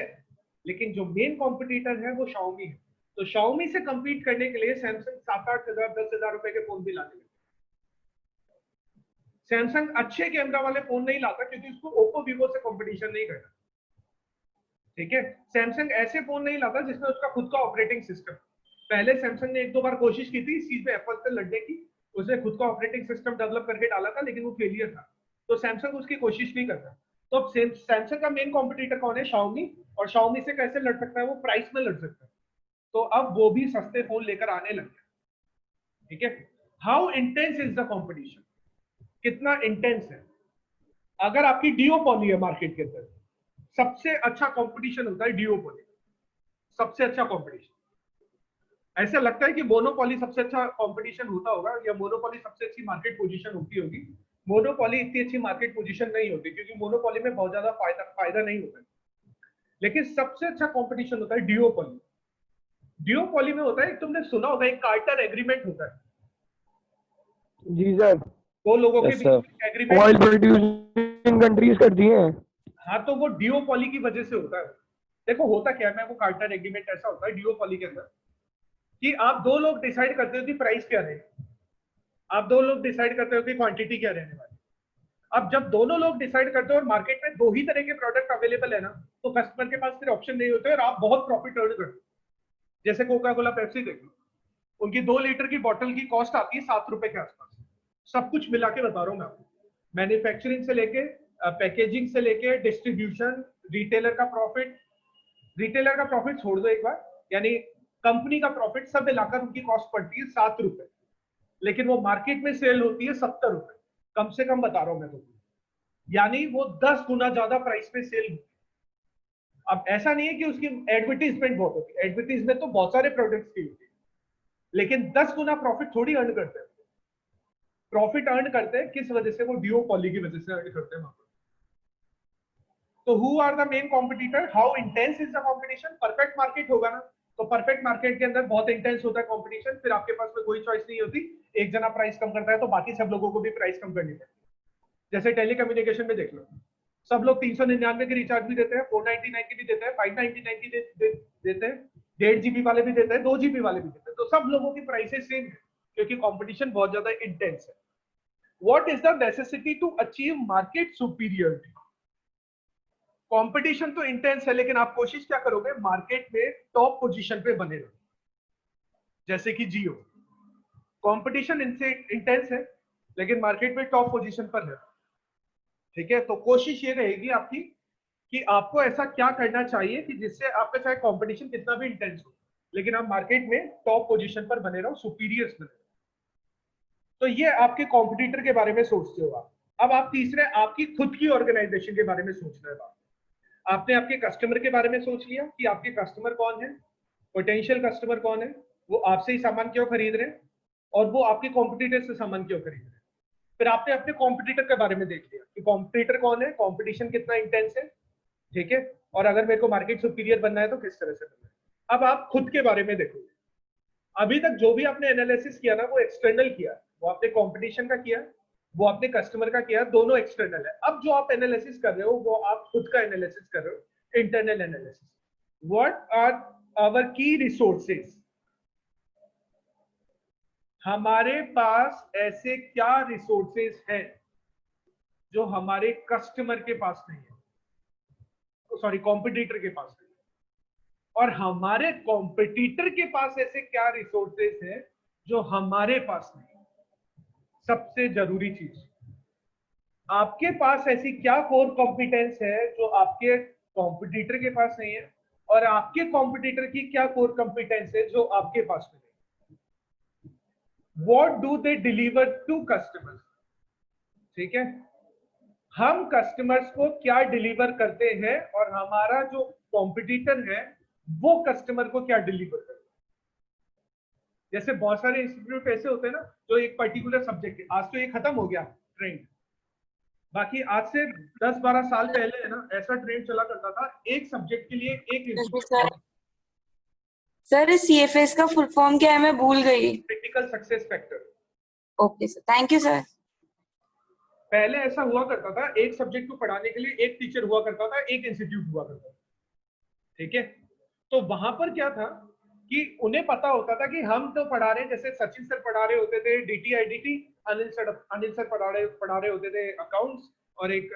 लेकिन जो मेन कॉम्पिटिटर है वो शाओमी है। तो शाओमी से compete करने के लिए सैमसंग 7-8 हजार 10 हजार रुपए के फोन भी लाने लगे। सैमसंग अच्छे कैमरा वाले फोन नहीं लाता, क्योंकि उसको ओप्पो वीवो से कंपटीशन नहीं करना, ठीक है। सैमसंग ऐसे फोन नहीं लाता जिसमें उसका खुद का ऑपरेटिंग सिस्टम। पहले सैमसंग ने 1-2 बार कोशिश की थी इस चीज में एप्पल से लड़ने की, उसने खुद का ऑपरेटिंग सिस्टम डेवलप करके डाला था, लेकिन वो फेलियर था, तो सैमसंग उसकी कोशिश नहीं करता। तो अब सैमसंग का मेन कॉम्पिटिटर कौन है, शाओमी। और शाओमी से कैसे लड़ सकता है, वो प्राइस में लड़ सकता है। तो अब वो भी सस्ते फोन लेकर आने लग गया, ठीक है। How intense is the competition, कितना इंटेंस है। अगर आपकी डिओपॉली है मार्केट के अंदर, सबसे अच्छा कंपटीशन होता है डिओपॉली, सबसे अच्छा कंपटीशन। ऐसा लगता है कि मोनोपॉली सबसे अच्छा कंपटीशन होता होगा, या मोनोपॉली सबसे अच्छी मार्केट पोजीशन होती होगी। मोनोपॉली इतनी अच्छी मार्केट पोजीशन नहीं होती, क्योंकि मोनोपॉली में बहुत ज्यादा फायदा नहीं होता है। लेकिन सबसे अच्छा कंपटीशन होता है डिओपॉली। डिओपॉली में होता है, तुमने सुना होगा, एक कार्टर एग्रीमेंट होता है। जी सर। दो लोगों के Yes, बीच sir. Agreement. Oil producing countries करती हैं। हाँ, तो वो डिओपॉली की वजह से होता है। देखो होता क्या है, वो कार्टर एग्रीमेंट ऐसा होता है डिओपॉली के अंदर, कि आप 2 लोग डिसाइड करते हो कि प्राइस क्या रहेगा, आप 2 लोग डिसाइड करते हो कि क्वांटिटी क्या रहने वाली। अब जब दोनों लोग डिसाइड करते हो और मार्केट में 2 ही तरह के प्रोडक्ट अवेलेबल है ना, तो कस्टमर के पास फिर ऑप्शन नहीं होते और आप बहुत प्रॉफिट अर्न करते हो। जैसे कोका कोला पेप्सी देख लो, उनकी 2 लीटर की बोतल की कॉस्ट आती है 7 रुपए के आसपास। सब कुछ मिला के बता रहा हूँ मैं आपको, मैन्युफैक्चरिंग से लेके पैकेजिंग से लेके डिस्ट्रीब्यूशन, रिटेलर का प्रॉफिट छोड़ दो एक बार, यानी कंपनी का प्रॉफिट सब मिलाकर उनकी कॉस्ट पड़ती है 7 रुपए, लेकिन वो मार्केट में सेल होती है 70 रुपए, कम से कम बता रहा हूं मैं तो, यानी वो 10 गुना ज्यादा प्राइस पे सेल होती है। अब ऐसा नहीं है कि उसकी एडवर्टीजमेंट बहुत होती है, एडवर्टीजमेंट तो बहुत सारे प्रोडक्ट्स की होती है, लेकिन 10 गुना प्रॉफिट थोड़ी अर्न करते हैं। प्रॉफिट अर्न करते हैं किस वजह से, वो डिओपॉली की वजह से अर्न करते हैं वहां पर। तो who are the main competitor, how intense is the competition. Perfect market होगा ना, तो परफेक्ट मार्केट के अंदर बहुत इंटेंस होता है कंपटीशन, फिर आपके पास में कोई चॉइस नहीं होती, एक जना प्राइस कम करता है तो बाकी सब लोगों को भी प्राइस कम करनी पड़ती है। जैसे टेलीकम्युनिकेशन में देख लो, सब लोग 399 की रिचार्ज भी देते हैं, 499 की भी देते हैं, 599 की देते हैं, 1.5 GB वाले भी देते हैं, 2 GB वाले भी देते हैं, तो सब लोगों की प्राइसेस सेम है क्योंकि कंपटीशन बहुत ज्यादा इंटेंस है। What is the necessity to achieve market superiority? Competition तो इंटेंस है, लेकिन आप कोशिश क्या करोगे, मार्केट में टॉप पोजीशन पे बने रहो। जैसे कि जियो, कंपटीशन इनसे इंटेंस है लेकिन मार्केट में टॉप पोजीशन पर है, ठीक है। तो कोशिश ये रहेगी आपकी कि आपको ऐसा क्या करना चाहिए कि जिससे आपका चाहे कंपटीशन कितना भी इंटेंस हो लेकिन आप मार्केट में टॉप पोजीशन पर बने रहो, सुपीरियर्स बने रहो। तो ये आपके कॉम्पिटिटर के बारे में सोचते हो आप। अब आप तीसरे आपकी खुद की ऑर्गेनाइजेशन के बारे में सोच रहे हो। आपने आपके कस्टमर के बारे में सोच लिया कि आपके कस्टमर कौन है, पोटेंशियल कस्टमर कौन है, वो आपसे ही सामान क्यों खरीद रहे हैं और वो आपके कॉम्पिटिटर से सामान क्यों खरीद रहे हैं। फिर आपने अपने कॉम्पिटिटर के बारे में देख लिया कि कॉम्पिटिटर कौन है, कॉम्पिटिशन कितना इंटेंस है, ठीक है, और अगर मेरे को मार्केट सुपीरियर बनना है तो किस तरह से बनना है। अब आप खुद के बारे में देखोगे। अभी तक जो भी आपने एनालिसिस किया ना वो एक्सटर्नल किया, वो आपने कंपटीशन का किया, वो आपने कस्टमर का किया, दोनों एक्सटर्नल है। अब जो आप एनालिसिस कर रहे हो वो आप खुद का एनालिसिस कर रहे हो, internal analysis. What are our key resources? हमारे पास ऐसे क्या रिसोर्सेज हैं जो हमारे कस्टमर के पास नहीं है, सॉरी कॉम्पिटिटर के पास नहीं है, और हमारे कॉम्पिटिटर के पास ऐसे क्या रिसोर्सेज हैं जो हमारे पास नहीं है। सबसे जरूरी चीज, आपके पास ऐसी क्या कोर कॉम्पिटेंस है जो आपके कॉम्पिटिटर के पास नहीं है, और आपके कॉम्पिटिटर की क्या कोर कॉम्पिटेंस है जो आपके पास नहीं है। What do they deliver to customers? ठीक है, हम कस्टमर्स को क्या डिलीवर करते हैं और हमारा जो कॉम्पिटिटर है वो कस्टमर को क्या डिलीवर करता है। जैसे बहुत सारे इंस्टीट्यूट ऐसे होते हैं ना जो एक पर्टिकुलर सब्जेक्ट, आज तो ये खत्म हो गया ट्रेंड, बाकी आज से 10-12 साल पहले है ना ऐसा ट्रेंड चला करता था, एक सब्जेक्ट के लिए एक इंस्टीट्यूट। सर CFS का फुल फॉर्म क्या है, मैं भूल गई। Critical success factor. Okay sir, thank you sir. पहले ऐसा हुआ करता था, एक सब्जेक्ट को पढ़ाने के लिए एक टीचर हुआ करता था, एक इंस्टीट्यूट हुआ करता था, ठीक है। तो वहां पर क्या था कि उन्हें पता होता था कि हम तो पढ़ा रहे हैं, जैसे सचिन सर पढ़ा रहे होते थे DT-IDT, अनिल सर पढ़ा रहे होते थे अकाउंट्स, और एक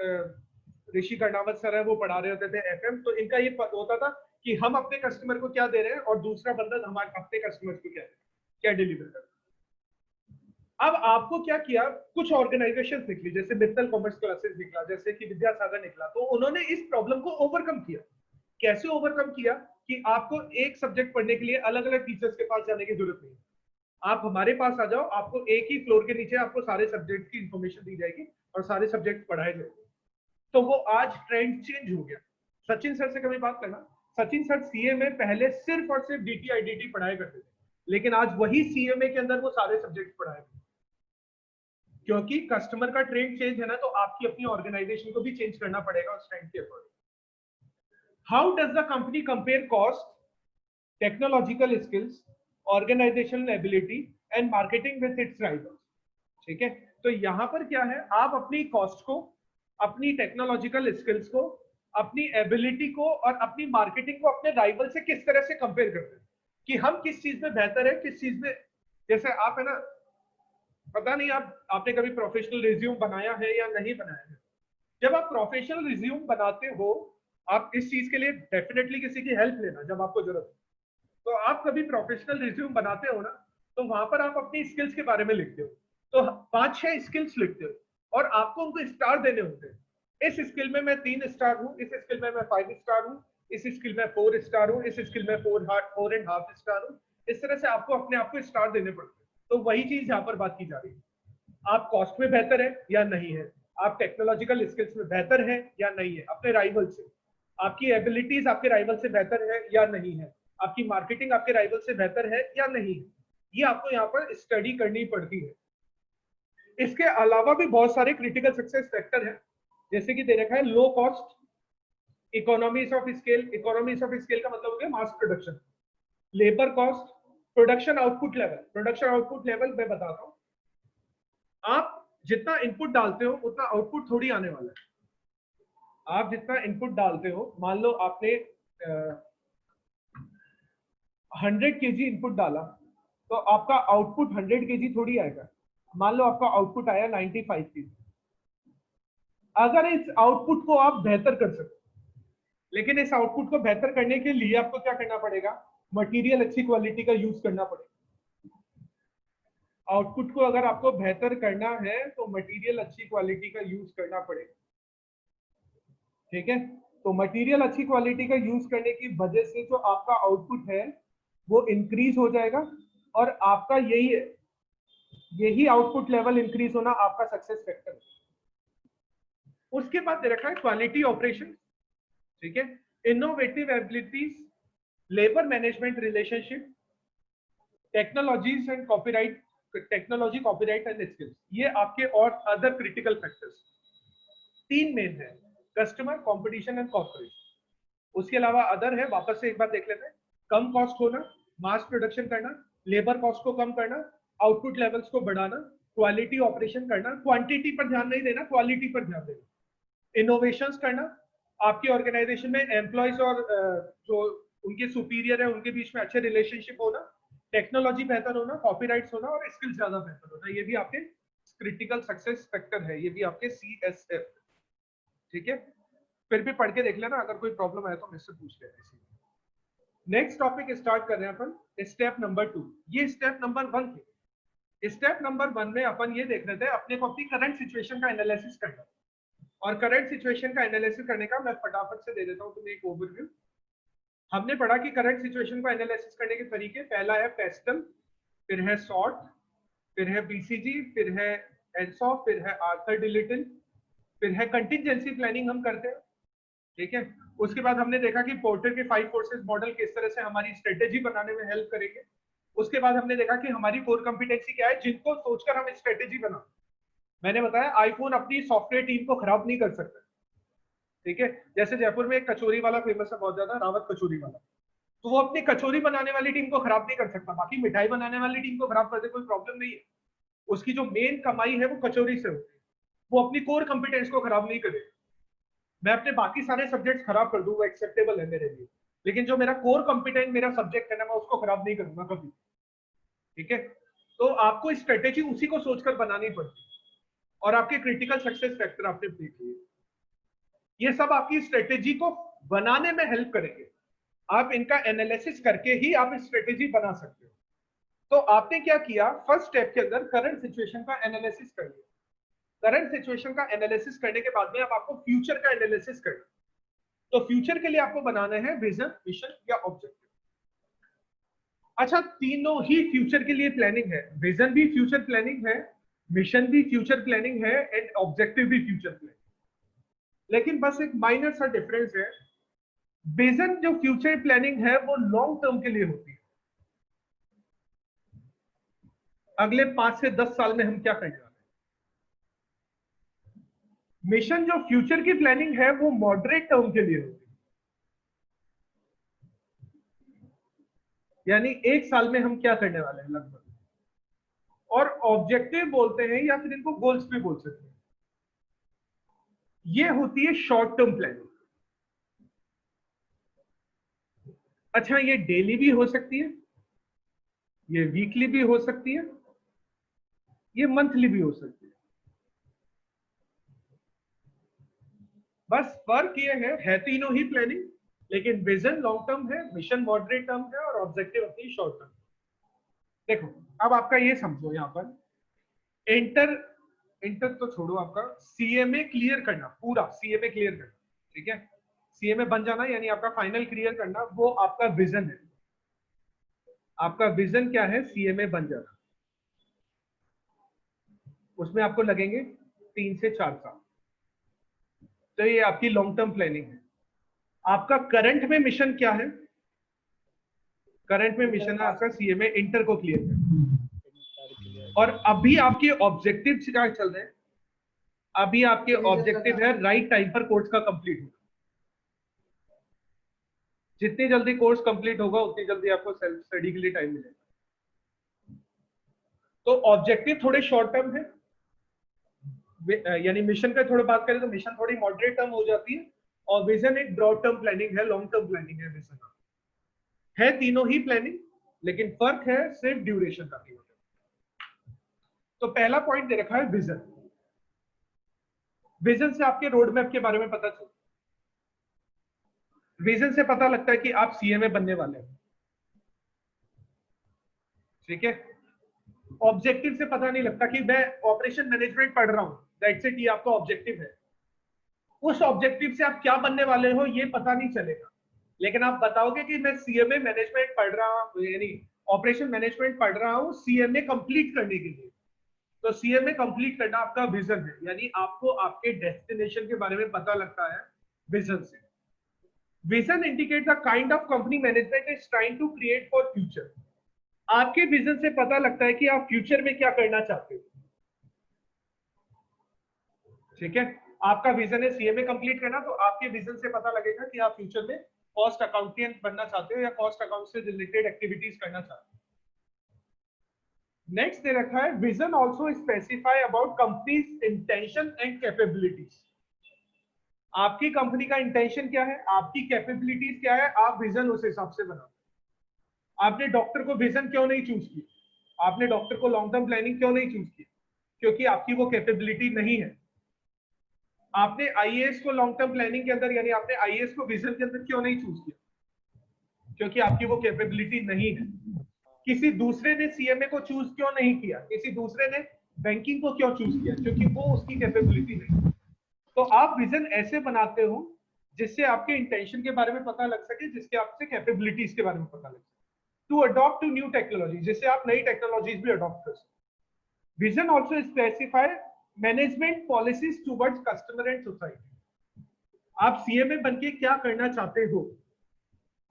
ऋषि कर्णावत सर है वो पढ़ा रहे होते थे FM। तो इनका ये होता था कि हम अपने कस्टमर को क्या दे रहे हैं और दूसरा बंदा हमारे अपने कस्टमर को क्या डिलीवर कर रहे हैं। अब आपको क्या किया, कुछ ऑर्गेनाइजेशंस निकली, जैसे मित्तल कॉमर्स क्लासेस निकला, जैसे कि विद्यासागर निकला, तो उन्होंने इस प्रॉब्लम को ओवरकम किया। कैसे ओवरकम किया कि आपको एक सब्जेक्ट पढ़ने के लिए अलग अलग टीचर्स के पास जाने की जरूरत नहीं, आप हमारे पास आ जाओ, आपको एक ही फ्लोर के नीचे आपको सारे सब्जेक्ट की इंफॉर्मेशन दी जाएगी और सारे सब्जेक्ट पढ़ाए जाएंगे। तो वो आज ट्रेंड चेंज हो गया। सचिन सर से कभी बात करना, सचिन सर CA में पहले सिर्फ और सिर्फ DT-IDT पढ़ाया करते थे, लेकिन आज वही CMA के अंदर वो सारे सब्जेक्ट पढ़ाए, क्योंकि कस्टमर का ट्रेंड चेंज है ना, तो आपकी अपनी ऑर्गेनाइजेशन को भी चेंज करना पड़ेगा उस ट्रेंड के according. How does the company compare cost, technological skills, organisational ability and marketing with its rivals? ठीक है, तो यहां पर क्या है, आप अपनी कॉस्ट को, अपनी टेक्नोलॉजिकल स्किल्स को, अपनी एबिलिटी को और अपनी मार्केटिंग को अपने राइवल से किस तरह से कंपेयर करते हैं कि हम किस चीज में बेहतर है, किस चीज में। जैसे आप है ना, पता नहीं आपने कभी प्रोफेशनल रिज्यूम बनाया है या नहीं बनाया है। जब आप प्रोफेशनल रिज्यूम बनाते हो, आप इस चीज के लिए डेफिनेटली किसी की हेल्प लेना जब आपको जरूरत है। तो आप कभी प्रोफेशनल रिज्यूम बनाते हो ना, तो वहां पर आप अपनी स्किल्स के बारे में लिखते हो, तो 5-6 स्किल्स लिखते हो और आपको उनको स्टार देने होते हैं। इस स्किल में मैं 3 स्टार हूँ, इस स्किल में मैं 5 स्टार हूँ, इस स्किल में 4 स्टार हूँ, इस स्किल में 4.5 स्टार हूँ। इस तरह से आपको अपने आप को स्टार देने पड़ते हैं। तो वही चीज यहाँ पर बात की जा रही है, आप कॉस्ट में बेहतर है या नहीं है, आप टेक्नोलॉजिकल स्किल्स में बेहतर है या नहीं है अपने राइवल से, आपकी एबिलिटीज आपके राइवल से बेहतर है या नहीं है, आपकी मार्केटिंग आपके राइवल से बेहतर है या नहीं है, ये आपको यहाँ पर स्टडी करनी पड़ती है। इसके अलावा भी बहुत सारे क्रिटिकल सक्सेस फैक्टर हैं, जैसे कि दे रखा है low cost, economies of scale. Economies of scale का मतलब हो गया mass production, labour cost, production output level. Production output level मैं बताता हूं, आप जितना इनपुट डालते हो उतना आउटपुट थोड़ी आने वाला है। आप जितना इनपुट डालते हो, मान लो आपने 100 केजी इनपुट डाला तो आपका आउटपुट 100 केजी थोड़ी आएगा। मान लो आपका आउटपुट आया 95 केजी। अगर इस आउटपुट को आप बेहतर कर सकते, लेकिन इस आउटपुट को बेहतर करने के लिए आपको क्या करना पड़ेगा, मटेरियल अच्छी क्वालिटी का यूज करना पड़ेगा। आउटपुट को अगर आपको बेहतर करना है तो मटेरियल अच्छी क्वालिटी का यूज करना पड़ेगा। ठीक है, तो मटेरियल अच्छी क्वालिटी का यूज करने की वजह से जो आपका आउटपुट है वो इंक्रीज हो जाएगा, और आपका यही आउटपुट लेवल इंक्रीज होना आपका सक्सेस फैक्टर है। उसके बाद दे रखा है क्वालिटी ऑपरेशन। ठीक है, innovative abilities, labour management relationship, technologies and copyright, technology copyright and skills, ये आपके और अदर क्रिटिकल फैक्टर्स 3 मेन है, कस्टमर, कंपटीशन एंड कॉर्पोरेशन। उसके अलावा अदर है, वापस से एक बार देख लेते हैं। कम कॉस्ट होना, मास प्रोडक्शन करना, लेबर कॉस्ट को कम करना, आउटपुट लेवल्स को बढ़ाना, क्वालिटी ऑपरेशन करना, क्वांटिटी पर ध्यान नहीं देना, क्वालिटी पर ध्यान देना, इनोवेशंस करना, आपकी ऑर्गेनाइजेशन में एम्प्लॉयज और जो उनके सुपीरियर है उनके बीच में अच्छे रिलेशनशिप होना, टेक्नोलॉजी बेहतर होना, कॉपीराइट्स होना और स्किल्स ज्यादा बेहतर होना, ये भी आपके क्रिटिकल सक्सेस फैक्टर है, ये भी आपके CSF। ठीक है, फिर भी पढ़ के देख लेना, अगर कोई प्रॉब्लम आए तो मुझसे पूछ लेना। नेक्स्ट टॉपिक स्टार्ट कर रहे हैं अपन, स्टेप नंबर 2। ये स्टेप नंबर 1 थे। स्टेप नंबर 1 में अपन ये देख रहे थे अपने को अपनी करंट सिचुएशन का एनालिसिस करना, और करंट सिचुएशन का एनालिसिस करने का मैं फटाफट से दे देता हूं तुम्हें एक ओवरव्यू। हमने पढ़ा कि करंट सिचुएशन को एनालिसिस करने के तरीके, पहला है पेस्टल, फिर है सॉर्ट, फिर है BCG, फिर है एनसॉफ, फिर है आर्थर डी लिटिल, फिर है कंटिजेंसी प्लानिंग हम करते हैं। ठीक है, उसके बाद हमने देखा कि पोर्टर के 5 फोर्सेस मॉडल किस तरह से हमारी स्ट्रेटेजी बनाने में हेल्प करेंगे। उसके बाद हमने देखा कि हमारी कोर कॉम्पिटेंसी क्या है जिनको सोचकर हम स्ट्रेटेजी बना। मैंने बताया आईफोन अपनी सॉफ्टवेयर टीम को खराब नहीं कर सकता। ठीक है, जैसे जयपुर में एक कचौरी वाला फेमस है बहुत ज्यादा, रावत कचौरी वाला, तो वो अपनी कचौरी बनाने वाली टीम को खराब नहीं कर सकता, बाकी मिठाई बनाने वाली टीम को खराब कर दे कोई प्रॉब्लम नहीं है। उसकी जो मेन कमाई है वो कचौरी से होती है, वो अपनी कोर कॉम्पिटेंस को खराब नहीं करे। मैं अपने बाकी सारे सब्जेक्ट्स खराब कर दूं वो एक्सेप्टेबल है मेरे लिए, लेकिन जो मेरा कोर कॉम्पिटेंट मेरा सब्जेक्ट है ना, मैं उसको खराब नहीं करूंगा कभी। ठीक है, तो आपको स्ट्रेटेजी उसी को सोचकर बनानी पड़ती है, और आपके क्रिटिकल सक्सेस फैक्टर आपने देख लिए, ये सब आपकी स्ट्रेटेजी को बनाने में हेल्प करेंगे। आप इनका एनालिसिस करके ही आप स्ट्रेटेजी बना सकते हो। तो आपने क्या किया, फर्स्ट स्टेप के अंदर करंट सिचुएशन का एनालिसिस कर लिया। करंट सिचुएशन का एनालिसिस करने के बाद में अब आपको फ्यूचर का एनालिसिस करना। तो फ्यूचर के लिए आपको बनाना है विजन, मिशन या ऑब्जेक्टिव। अच्छा, तीनों ही फ्यूचर के लिए प्लानिंग है, विजन भी फ्यूचर प्लानिंग है, मिशन भी फ्यूचर प्लानिंग है, एंड ऑब्जेक्टिव भी फ्यूचर प्लानिंग। लेकिन बस एक माइनर सा डिफरेंस है, विजन जो फ्यूचर प्लानिंग है वो लॉन्ग टर्म के लिए होती है, अगले 5 से 10 साल में हम क्या करने वाले हैं। मिशन जो फ्यूचर की प्लानिंग है वो मॉडरेट टर्म के लिए होती है, यानी 1 साल में हम क्या करने वाले हैं लगभग। और ऑब्जेक्टिव बोलते हैं या फिर इनको गोल्स भी बोल सकते हैं, ये होती है शॉर्ट टर्म प्लानिंग। अच्छा, ये डेली भी हो सकती है, ये वीकली भी हो सकती है, ये मंथली भी हो सकती है। बस फर्क ये है तीनों ही प्लानिंग, लेकिन विजन लॉन्ग टर्म है, मिशन मॉडरेट टर्म है, और ऑब्जेक्टिव अपनी शॉर्ट टर्म। देखो, अब आपका ये समझो, यहां पर इंटर तो छोड़ो, आपका CMA क्लियर करना, पूरा CMA क्लियर करना। ठीक है, CMA बन जाना यानी आपका फाइनल क्लियर करना, वो आपका विजन है। आपका विजन क्या है, CMA बन जाना। उसमें आपको लगेंगे 3 से 4 साल, तो ये आपकी लॉन्ग टर्म प्लानिंग है। आपका करंट में मिशन क्या है, करंट में मिशन है आपका CMA इंटर को क्लियर करना। और अभी आपके ऑब्जेक्टिव क्या चल रहे हैं, अभी आपके ऑब्जेक्टिव है राइट टाइम पर कोर्स का कंप्लीट होना। जितनी जल्दी कोर्स कंप्लीट होगा उतनी जल्दी आपको सेल्फ स्टडी के लिए टाइम मिलेगा। तो ऑब्जेक्टिव थोड़े शॉर्ट टर्म है, यानी मिशन का थोड़ी बात करें तो मिशन थोड़ी मॉडरेट टर्म हो जाती है, और विजन एक ब्रॉड टर्म प्लानिंग है, लॉन्ग टर्म प्लानिंग है विजन। है तीनों ही प्लानिंग, लेकिन फर्क है सिर्फ ड्यूरेशन का केवल। तो पहला पॉइंट दे रखा है विजन। विजन से आपके रोड मैप के बारे में पता चलता है। विजन से पता लगता है कि आप सीएमए बनने वाले हैं, ठीक है। ऑब्जेक्टिव से पता नहीं लगता कि मैं ऑपरेशन मैनेजमेंट पढ़ रहा हूं, दैट्स इट, ये आपका ऑब्जेक्टिव है। उस ऑब्जेक्टिव से आप क्या बनने वाले हो ये पता नहीं चलेगा, लेकिन आप बताओगे कि मैं सीएमए मैनेजमेंट पढ़ रहा हूं, यानी ऑपरेशन मैनेजमेंट पढ़ रहा हूं सीएमए कंप्लीट करने के लिए। तो सीएमए कंप्लीट करना आपका विजन है, यानी आपको आपके डेस्टिनेशन के बारे में पता लगता है विजन से। Vision indicate the kind of company management is trying to create for future. आपके विजन से पता लगता है कि आप फ्यूचर में क्या करना चाहते हो, ठीक है। आपका विजन है सीएमए कंप्लीट करना, तो आपके विजन से पता लगेगा कि आप फ्यूचर में कॉस्ट अकाउंटेंट बनना चाहते हो या कॉस्ट अकाउंट से रिलेटेड एक्टिविटीज करना चाहते हो। नेक्स्ट दे रखा है vision also specify about companies intention and capabilities. आपकी कंपनी का इंटेंशन क्या है, आपकी कैपेबिलिटीज क्या है, आप विजन उस हिसाब से बनाओ। आपने डॉक्टर को विजन क्यों नहीं चूज किया, आपने डॉक्टर को लॉन्ग टर्म प्लानिंग क्यों नहीं चूज किया, क्योंकि आपकी वो कैपेबिलिटी नहीं है। आपने आईएएस को लॉन्ग टर्म प्लानिंग के अंदर, यानी आपने आईएएस को विजन के अंदर क्यों नहीं चूज किया, क्योंकि आपकी वो कैपेबिलिटी नहीं है। किसी दूसरे ने सीएमए को चूज क्यों नहीं किया, किसी दूसरे ने बैंकिंग को क्यों चूज किया, क्योंकि वो उसकी कैपेबिलिटी नहीं। तो आप विजन ऐसे बनाते हो जिससे आपके इंटेंशन के बारे में पता लग सके, जिसके आपसे कैपेबिलिटीज के बारे में पता लग सके। To adopt to new technology, जिससे आप नई टेक्नोलॉजीज भी अडॉप्ट कर सके। Vision also specify management policies towards customer and society. आप सीएमए बनके क्या करना चाहते हो,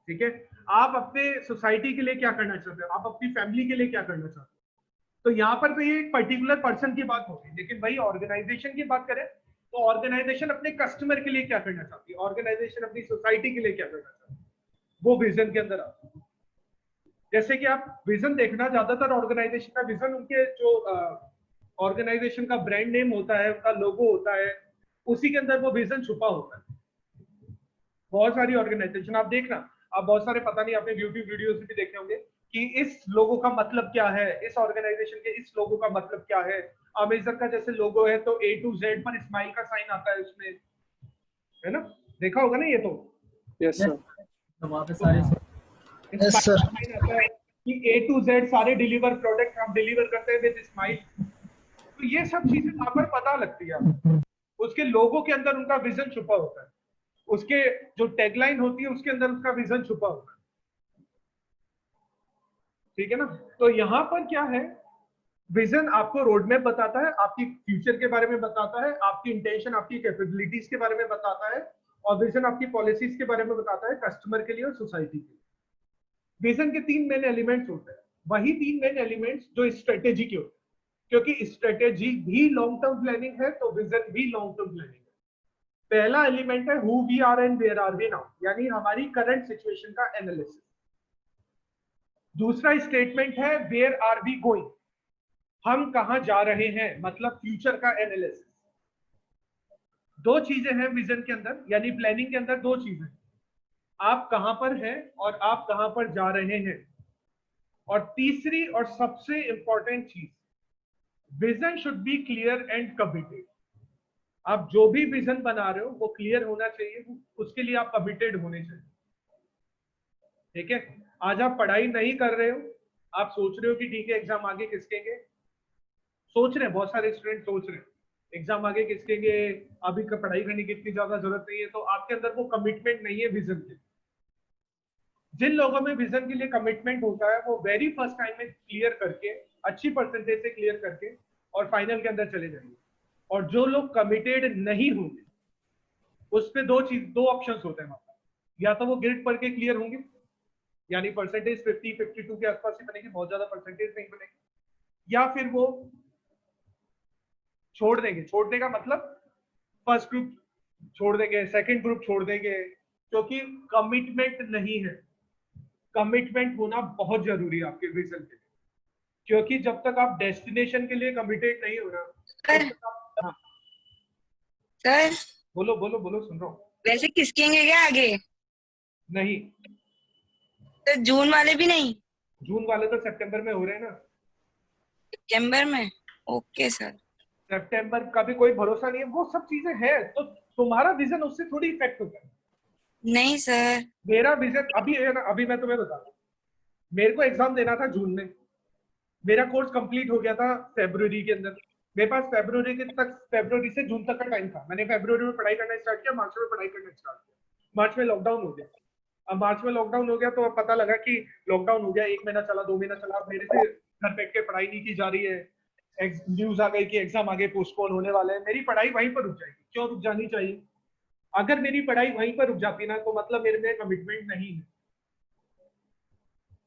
ठीक है। आप अपने सोसाइटी के लिए क्या करना चाहते हो, आप अपनी फैमिली के लिए क्या करना चाहते हो। तो यहाँ पर तो ये एक पर्टिकुलर पर्सन की बात होगी, लेकिन वही ऑर्गेनाइजेशन की बात करें तो ऑर्गेनाइजेशन अपने कस्टमर के लिए क्या करना चाहती है, ऑर्गेनाइजेशन अपनी सोसाइटी के लिए क्या करना चाहती है, वो विजन के अंदर आता है। जैसे कि आप विजन देखना, ज्यादातर ऑर्गेनाइजेशन का विजन उनके जो ऑर्गेनाइजेशन का ब्रांड नेम होता है, उनका लोगो होता है, उसी के अंदर वो विजन छुपा होता है। बहुत सारी ऑर्गेनाइजेशन आप देखना, आप बहुत सारे, पता नहीं आपने यूट्यूब वीडियोस भी देखे होंगे कि इस लोगो का मतलब क्या है, इस ऑर्गेनाइजेशन के इस लोगो का मतलब क्या है। अमेजन का जैसे लोगो है तो A to Z पर स्माइल का साइन आता है उसमें, है ना, देखा होगा ना ये तो। Yes sir. वहाँ पे सारे साइन आता है कि A to Z सारे डिलीवर प्रोडक्ट हम डिलीवर करते हैं विद स्माइल। तो ये सब चीजें वहां पर पता लगती है आपको। उसके लोगो के अंदर उनका विजन छुपा होता है, उसके जो टैगलाइन होती है उसके अंदर उसका विजन छुपा होता है, ठीक है ना। तो यहाँ पर क्या है, विजन आपको रोड मैप बताता है, आपकी फ्यूचर के बारे में बताता है, आपकी इंटेंशन, आपकी कैपेबिलिटीज के बारे में बताता है, और विजन आपकी पॉलिसीज के बारे में बताता है कस्टमर के लिए और सोसाइटी के लिए। विजन के 3 मेन एलिमेंट्स होते हैं, वही 3 मेन एलिमेंट्स जो स्ट्रेटेजी के होते हैं, क्योंकि स्ट्रेटेजी भी लॉन्ग टर्म प्लानिंग है तो विजन भी लॉन्ग टर्म प्लानिंग है। पहला एलिमेंट है who we are and where are we now, यानी हमारी करंट सिचुएशन का एनालिसिस। दूसरा स्टेटमेंट है वेयर आर वी गोइंग, हम कहां जा रहे हैं, मतलब फ्यूचर का एनालिसिस। 2 चीजें हैं विजन के अंदर, यानी प्लानिंग के अंदर 2 चीजें, आप कहां पर हैं और आप कहां पर जा रहे हैं। और तीसरी और सबसे इंपॉर्टेंट चीज, vision should be clear and committed. आप जो भी विजन बना रहे हो वो क्लियर होना चाहिए, उसके लिए आप कमिटेड होने चाहिए, ठीक है। आज आप पढ़ाई नहीं कर रहे हो, आप सोच रहे हो कि ठीक है एग्जाम आगे किसकेंगे, सोच रहे हैं, बहुत सारे स्टूडेंट सोच रहे हैं एग्जाम आगे किसकेंगे, अभी का पढ़ाई करने की इतनी ज्यादा जरूरत नहीं है, तो आपके अंदर वो कमिटमेंट नहीं है विजन के। जिन लोगों में विजन के लिए कमिटमेंट होता है वो वेरी फर्स्ट टाइम में क्लियर करके, अच्छी परसेंटेज से क्लियर करके और फाइनल के अंदर चले जाएंगे। और जो लोग कमिटेड नहीं होंगे उस पे 2 ऑप्शंस होते हैं, या तो वो गिल्ट पढ़ के क्लियर होंगे, यानी परसेंटेज 50-52 के आसपास ही बनेगी, बहुत ज्यादा परसेंटेज नहीं बनेगी, या फिर वो छोड़ देंगे। छोड़ने का मतलब फर्स्ट ग्रुप छोड़ देंगे, सेकंड ग्रुप छोड़ देंगे, क्योंकि कमिटमेंट नहीं है। कमिटमेंट होना बहुत जरूरी है आपके विजन के लिए, क्योंकि जब तक आप डेस्टिनेशन के लिए कमिटेड नहीं हो रहा, हाँ सर बोलो बोलो बोलो, सुन रहा हूँ। वैसे किसकेंगे क्या आगे? नहीं, सर जून वाले भी नहीं? जून वाले तो सितंबर में हो रहे हैं ना। सितंबर में? Okay sir. सितंबर का भी कोई भरोसा नहीं है, वो सब चीजें हैं, तो तुम्हारा विजन उससे थोड़ी इफेक्ट होता है। नहीं सर। मेरा विजन अभी है ना, अभी मैं तुम्हें बता रहा हूँ, मेरे को एग्जाम देना था जून में, मेरा कोर्स कंप्लीट हो गया था फरवरी के अंदर, मेरे पास फरवरी से जून तक का टाइम था। मैंने फरवरी में पढ़ाई करना स्टार्ट किया, मार्च में पढ़ाई करना स्टार्ट किया, मार्च में लॉकडाउन हो गया। अब मार्च में लॉकडाउन हो गया तो अब पता लगा कि लॉकडाउन हो गया, 1 महीना चला, 2 महीना चला, मेरे से घर बैठ के पढ़ाई नहीं की जा रही है, न्यूज आ गई कि एग्जाम आगे पोस्टपोन होने वाले हैं, मेरी पढ़ाई वहीं पर रुक जाएगी। क्यों रुक जानी चाहिए? अगर मेरी पढ़ाई वहीं पर रुक जाती ना तो मतलब मेरे में कमिटमेंट नहीं है।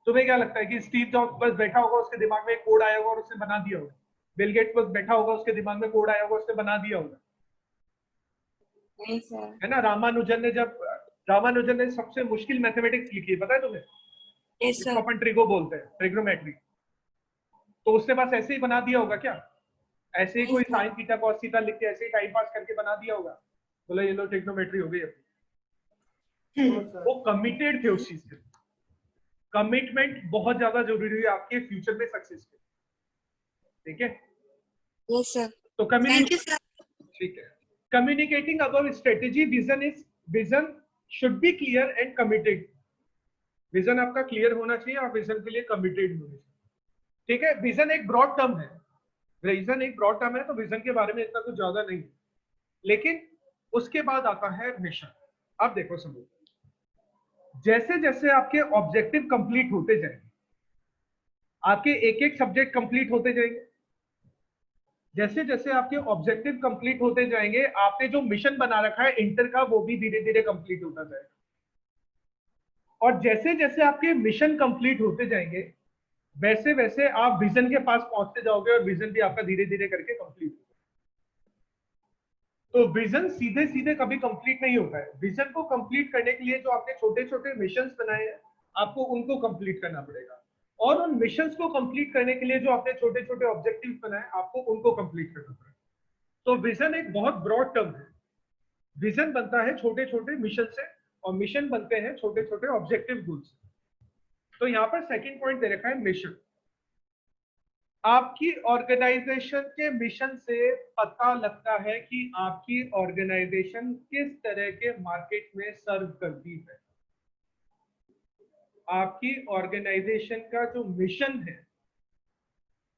तुम्हें क्या लगता है कि स्टीव जॉब्स बस बैठा होगा, उसके दिमाग में एक कोड आया होगा और उसने बना दिया होगा? बिल गेट्स बस बैठा होगा, उसके दिमाग में कोड आया होगा, उसने बना दिया होगा? नहीं सर। है ना? रामानुजन ने सबसे मुश्किल मैथमेटिक्स लिखी है, पता है तुम्हें? यस इसको सर। अपन ट्रिगो बोलते हैं, ट्रिग्नोमेट्री। तो उसने बस ऐसे ही बना दिया होगा क्या? ऐसे ही कोई साइन थीटा कॉस थीटा लिख के ऐसे ही टाइम पास करके बना दिया होगा? बोला ये लो ट्रिग्नोमेट्री हो गई अपनी। वो कमिटेड थे उस चीज के। कमिटमेंट बहुत ज्यादा जरूरी है आपके फ्यूचर में सक्सेस के। ठीक है? Yes sir. तो थैंक यू सर। ठीक है। Communicating above strategy, vision should be clear and committed. Vision आपका क्लियर होना चाहिए, आप विजन के लिए कमिटेड होने चाहिए। ठीक है? विजन एक ब्रॉड टर्म है, विजन एक ब्रॉड टर्म है, तो विजन के बारे में इतना कुछ ज्यादा नहीं है, लेकिन उसके बाद आता है मिशन। अब देखो समझो, जैसे जैसे आपके ऑब्जेक्टिव कंप्लीट होते जाएंगे, आपके एक एक सब्जेक्ट कंप्लीट होते जाएंगे, जैसे जैसे आपके ऑब्जेक्टिव कंप्लीट होते जाएंगे, आपने जो मिशन बना रखा है इंटर का वो भी धीरे धीरे कंप्लीट होता जाएगा। और जैसे जैसे आपके मिशन कंप्लीट होते जाएंगे वैसे वैसे आप विजन के पास पहुंचते जाओगे और विजन भी आपका धीरे धीरे करके कंप्लीट होगा। तो विजन सीधे सीधे कभी कंप्लीट नहीं होता है। विजन को कंप्लीट करने के लिए जो आपने छोटे छोटे मिशंस बनाए हैं आपको उनको कंप्लीट करना पड़ेगा, और उन मिशंस को कंप्लीट करने के लिए जो आपने छोटे छोटे ऑब्जेक्टिव्स बनाए आपको उनको कंप्लीट करना पड़ेगा। तो विजन एक बहुत ब्रॉड टर्म है। विजन बनता है छोटे छोटे मिशन से और मिशन बनते हैं छोटे छोटे ऑब्जेक्टिव गोल से। तो यहाँ पर सेकंड पॉइंट दे रखा है मिशन। आपकी ऑर्गेनाइजेशन के मिशन से पता लगता है कि आपकी ऑर्गेनाइजेशन किस तरह के मार्केट में सर्व करती है। आपकी ऑर्गेनाइजेशन का जो मिशन है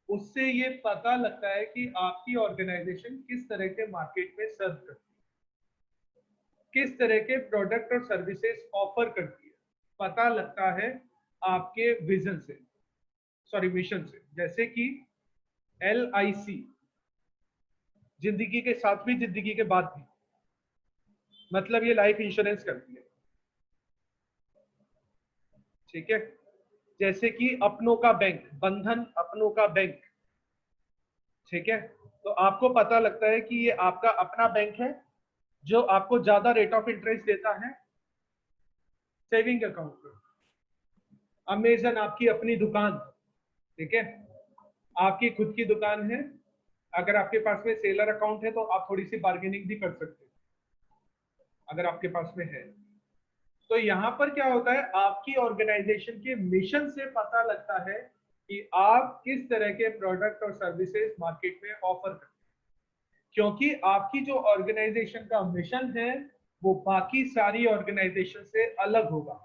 उससे ये पता लगता है कि आपकी ऑर्गेनाइजेशन किस तरह के मार्केट में सर्व करती है, किस तरह के प्रोडक्ट और सर्विसेज ऑफर करती है। पता लगता है आपके विजन से, सॉरी मिशन से। जैसे कि LIC, जिंदगी के साथ भी जिंदगी के बाद भी, मतलब ये लाइफ इंश्योरेंस करती है। ठीक है? जैसे कि अपनों का बैंक, बंधन अपनों का बैंक। ठीक है? तो आपको पता लगता है कि ये आपका अपना बैंक है जो आपको ज्यादा रेट ऑफ इंटरेस्ट देता है सेविंग अकाउंट पर। अमेजन आपकी अपनी दुकान, ठीक है, आपकी खुद की दुकान है। अगर आपके पास में सेलर अकाउंट है तो आप थोड़ी सी बार्गेनिंग भी कर सकते हैं अगर आपके पास में है। तो यहाँ पर क्या होता है, आपकी ऑर्गेनाइजेशन के मिशन से पता लगता है कि आप किस तरह के प्रोडक्ट और सर्विसेज मार्केट में ऑफर करते हैं, क्योंकि आपकी जो ऑर्गेनाइजेशन का मिशन है वो बाकी सारी ऑर्गेनाइजेशन से अलग होगा।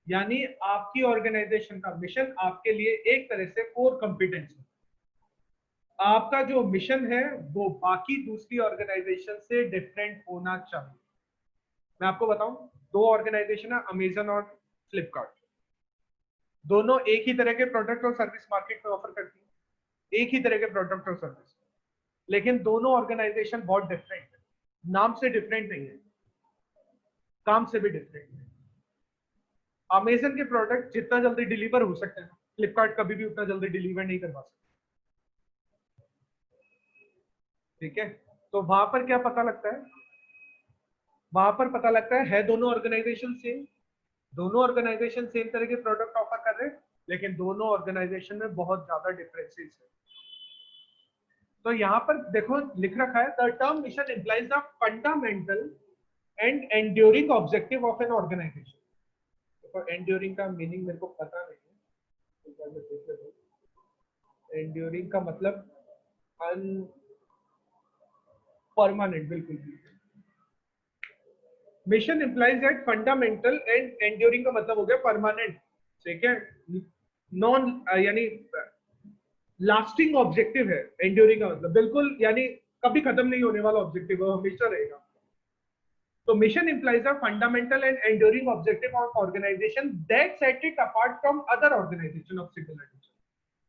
यानी आपकी ऑर्गेनाइजेशन का मिशन आपके लिए एक तरह से कोर कॉम्पिटेंस है। आपका जो मिशन है वो बाकी दूसरी ऑर्गेनाइजेशन से डिफरेंट होना चाहिए। मैं आपको बताऊं, 2 ऑर्गेनाइजेशन है, अमेजन और फ्लिपकार्ट। दोनों एक ही तरह के प्रोडक्ट और सर्विस मार्केट में ऑफर करती है, एक ही तरह के प्रोडक्ट और सर्विस, लेकिन दोनों ऑर्गेनाइजेशन बहुत डिफरेंट है। नाम से डिफरेंट नहीं है, काम से भी डिफरेंट है। अमेजन के प्रोडक्ट जितना जल्दी डिलीवर हो सकते हैं, फ्लिपकार्ट कभी भी उतना जल्दी डिलीवर नहीं करवा सकता। ठीक है? तो वहां पर क्या पता लगता है, वहां पर पता लगता है दोनों ऑर्गेनाइजेशन सेम, दोनों ऑर्गेनाइजेशन सेम तरह के प्रोडक्ट ऑफर कर रहे हैं, लेकिन दोनों ऑर्गेनाइजेशन में बहुत ज्यादा डिफरेंसेस है। तो यहाँ पर देखो लिख रखा है, the term mission implies the fundamental and enduring objective of an organisation. देखो एंड्योरिंग का मीनिंग मेरे को पता नहीं है। एंड्योरिंग का मतलब परमानेंट, बिल्कुल। Mission implies that fundamental and enduring का मतलब हो गया परमानेंट, ठीक है, नॉन यानी लास्टिंग ऑब्जेक्टिव है एंड्योरिंग का मतलब, बिल्कुल यानी कभी खत्म नहीं होने वाला ऑब्जेक्टिव, वो हमेशा रहेगा। तो mission implies a fundamental and enduring objective of organisation that set it apart from other organisation of similar nature,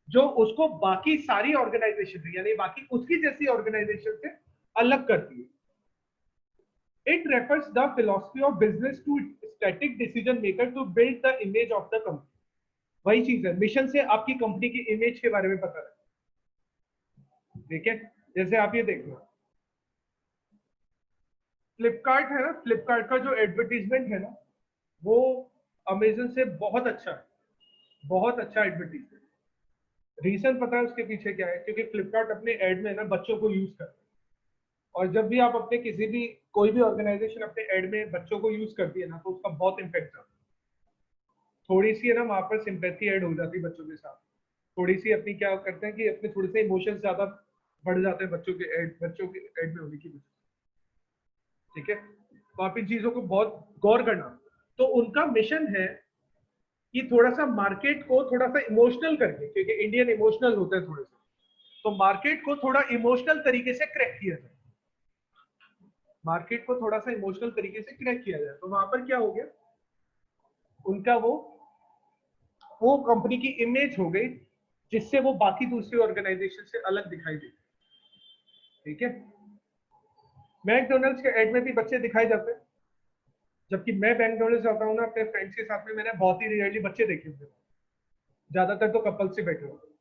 जो उसको बाकी सारी ऑर्गेनाइजेशन यानी बाकी उसकी जैसी ऑर्गेनाइजेशन से अलग करती है। It refers the philosophy of business to static decision maker to build the image of the company. वही चीज है, मिशन से आपकी कंपनी की इमेज के बारे में पता लगे, ठीक है। जैसे आप ये देख लो, फ्लिपकार्ट है ना, फ्लिपकार्ट का जो एडवर्टीजमेंट है ना वो अमेजन से बहुत अच्छा है, बहुत अच्छा एडवर्टीजमेंट। रीजन पता है उसके पीछे क्या है? क्योंकि फ्लिपकार्ट अपने एड में ना बच्चों को यूज करता है, और जब भी आप अपने किसी भी कोई भी ऑर्गेनाइजेशन अपने एड में बच्चों को यूज करती है ना तो उसका बहुत इम्पैक्ट आता है। थोड़ी सी है ना वहां पर सिंपैथी ऐड हो जाती है बच्चों के साथ, थोड़ी सी अपनी क्या करते हैं कि अपने थोड़े से इमोशंस ज्यादा बढ़ जाते हैं बच्चों के एड में होने की वजह से, ठीक है। तो आप इन चीजों को बहुत गौर करना। तो उनका मिशन है कि थोड़ा सा मार्केट को थोड़ा सा इमोशनल करके, क्योंकि इंडियन इमोशनल होते हैं थोड़े से, तो मार्केट को थोड़ा इमोशनल तरीके से क्रैक किया जाए, मार्केट को थोड़ा सा इमोशनल तरीके से क्रैक किया जाए। तो वहां पर क्या हो गया, उनका वो कंपनी की इमेज हो गई जिससे वो बाकी दूसरी ऑर्गेनाइजेशन से अलग दिखाई देती, ठीक है। मैकडोनल्ड्स के एड में भी बच्चे दिखाए जाते हैं, जबकि मैं मैकडोनल्ड्स जाता हूँ ना अपने फ्रेंड्स के साथ में, मैंने बहुत ही रेयरली बच्चे देखे होते हैं, ज्यादातर तो कपल से बैठे होते हैं।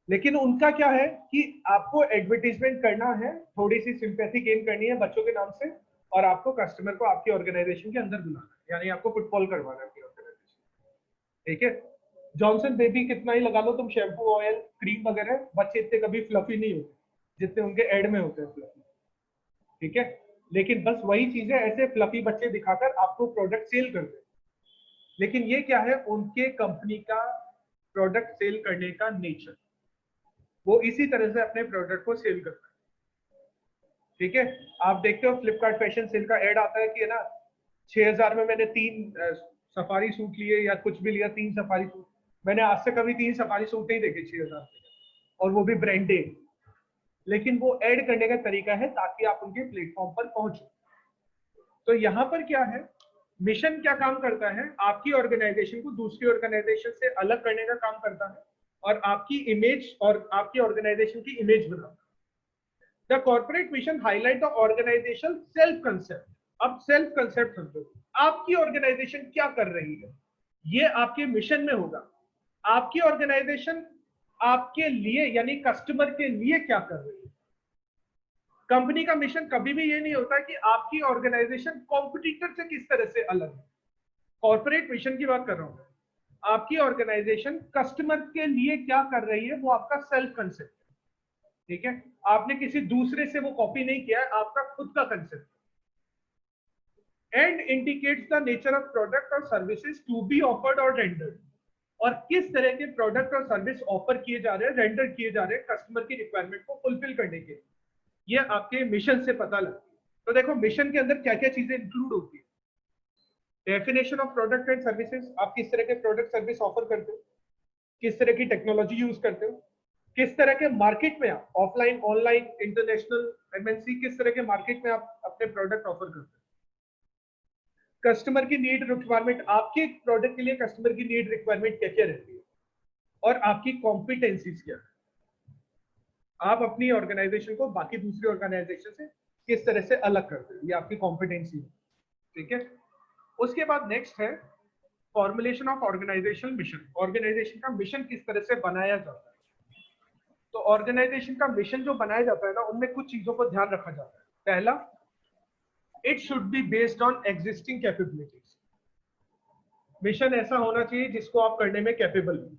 लेकिन उनका क्या है कि आपको एडवर्टीजमेंट करना है, थोड़ी सी सिंपैथी गेन करनी है बच्चों के नाम से, और आपको कस्टमर को आपकी ऑर्गेनाइजेशन के अंदर बुलाना है, यानी आपको फुटबॉल करवाना है अपनी ऑर्गेनाइजेशन, ठीक है। जॉनसन बेबी कितना ही लगा लो तुम शैम्पू, ऑयल, क्रीम वगैरह, बच्चे इतने कभी फ्लफी नहीं होते जितने उनके एड में होते हैं फ्लफी, ठीक है। लेकिन बस वही चीज है, ऐसे फ्लफी बच्चे दिखाकर आपको प्रोडक्ट सेल कर दे। लेकिन ये क्या है, उनके कंपनी का प्रोडक्ट सेल करने का नेचर, वो इसी तरह से अपने प्रोडक्ट को सेल करता है, ठीक है। आप देखते हो फ्लिपकार्ट फैशन सेल का एड आता है कि है ना 6000 में मैंने 3 सफारी सूट लिए या कुछ भी लिया, 3 सफारी सूट। मैंने आज से कभी 3 सफारी सूट नहीं देखे 6000 और वो भी ब्रांडेड। लेकिन वो ऐड करने का तरीका है ताकि आप उनके प्लेटफॉर्म पर पहुंचो। तो यहाँ पर क्या है, मिशन क्या काम करता है, आपकी ऑर्गेनाइजेशन को दूसरी ऑर्गेनाइजेशन से अलग करने का काम करता है और आपकी इमेज और आपकी ऑर्गेनाइजेशन की इमेज बनाता है। The corporate mission highlight the organisation self concept. अब सेल्फ कंसेप्ट समझो, आपकी ऑर्गेनाइजेशन क्या कर रही है, ये आपके मिशन में होगा। आपकी ऑर्गेनाइजेशन आपके लिए यानी कस्टमर के लिए क्या कर रही है। कंपनी का मिशन कभी भी ये नहीं होता कि आपकी ऑर्गेनाइजेशन कॉम्पिटिटर से किस तरह से अलग है। कॉर्पोरेट मिशन की बात कर रहा हूं, आपकी ऑर्गेनाइजेशन कस्टमर के लिए क्या कर रही है, वो आपका सेल्फ कंसेप्ट है, ठीक है। आपने किसी दूसरे से वो कॉपी नहीं किया है, आपका खुद का कंसेप्ट है। And indicates the nature of product और सर्विसेज टू बी ऑफर्ड और रेंडर्ड, और किस तरह के प्रोडक्ट और सर्विस ऑफर किए जा रहे हैं, रेंडर किए जा रहे हैं कस्टमर की रिक्वायरमेंट को फुलफिल करने के लिए, ये आपके मिशन से पता लगता है। तो देखो मिशन के अंदर क्या क्या चीजें इंक्लूड होती है। Definition of product and services, आप किस तरह के प्रोडक्ट सर्विस ऑफर करते हो, किस तरह की टेक्नोलॉजी यूज करते हो, किस तरह के मार्केट में आप ऑफलाइन, ऑनलाइन, इंटरनेशनल, एमएनसी, किस तरह के मार्केट में आप अपने प्रोडक्ट ऑफर करते हो। कस्टमर की नीड रिक्वायरमेंट, आपके प्रोडक्ट के लिए कस्टमर की नीड रिक्वायरमेंट क्या क्या रहती है, और आपकी कॉम्पिटेंसीज क्या है। आप अपनी ऑर्गेनाइजेशन को बाकी दूसरी ऑर्गेनाइजेशन से किस तरह से अलग करते हो, ये आपकी कॉम्पिटेंसी है, ठीक है। उसके बाद नेक्स्ट है formulation of organisational mission. Organisation का मिशन किस तरह से बनाया जाता है। तो ऑर्गेनाइजेशन का मिशन जो बनाया जाता है ना, उनमें कुछ चीजों को ध्यान रखा जाता है। पहला, it should be based on existing capabilities. Mission ऐसा होना चाहिए जिसको आप करने में कैपेबल हो।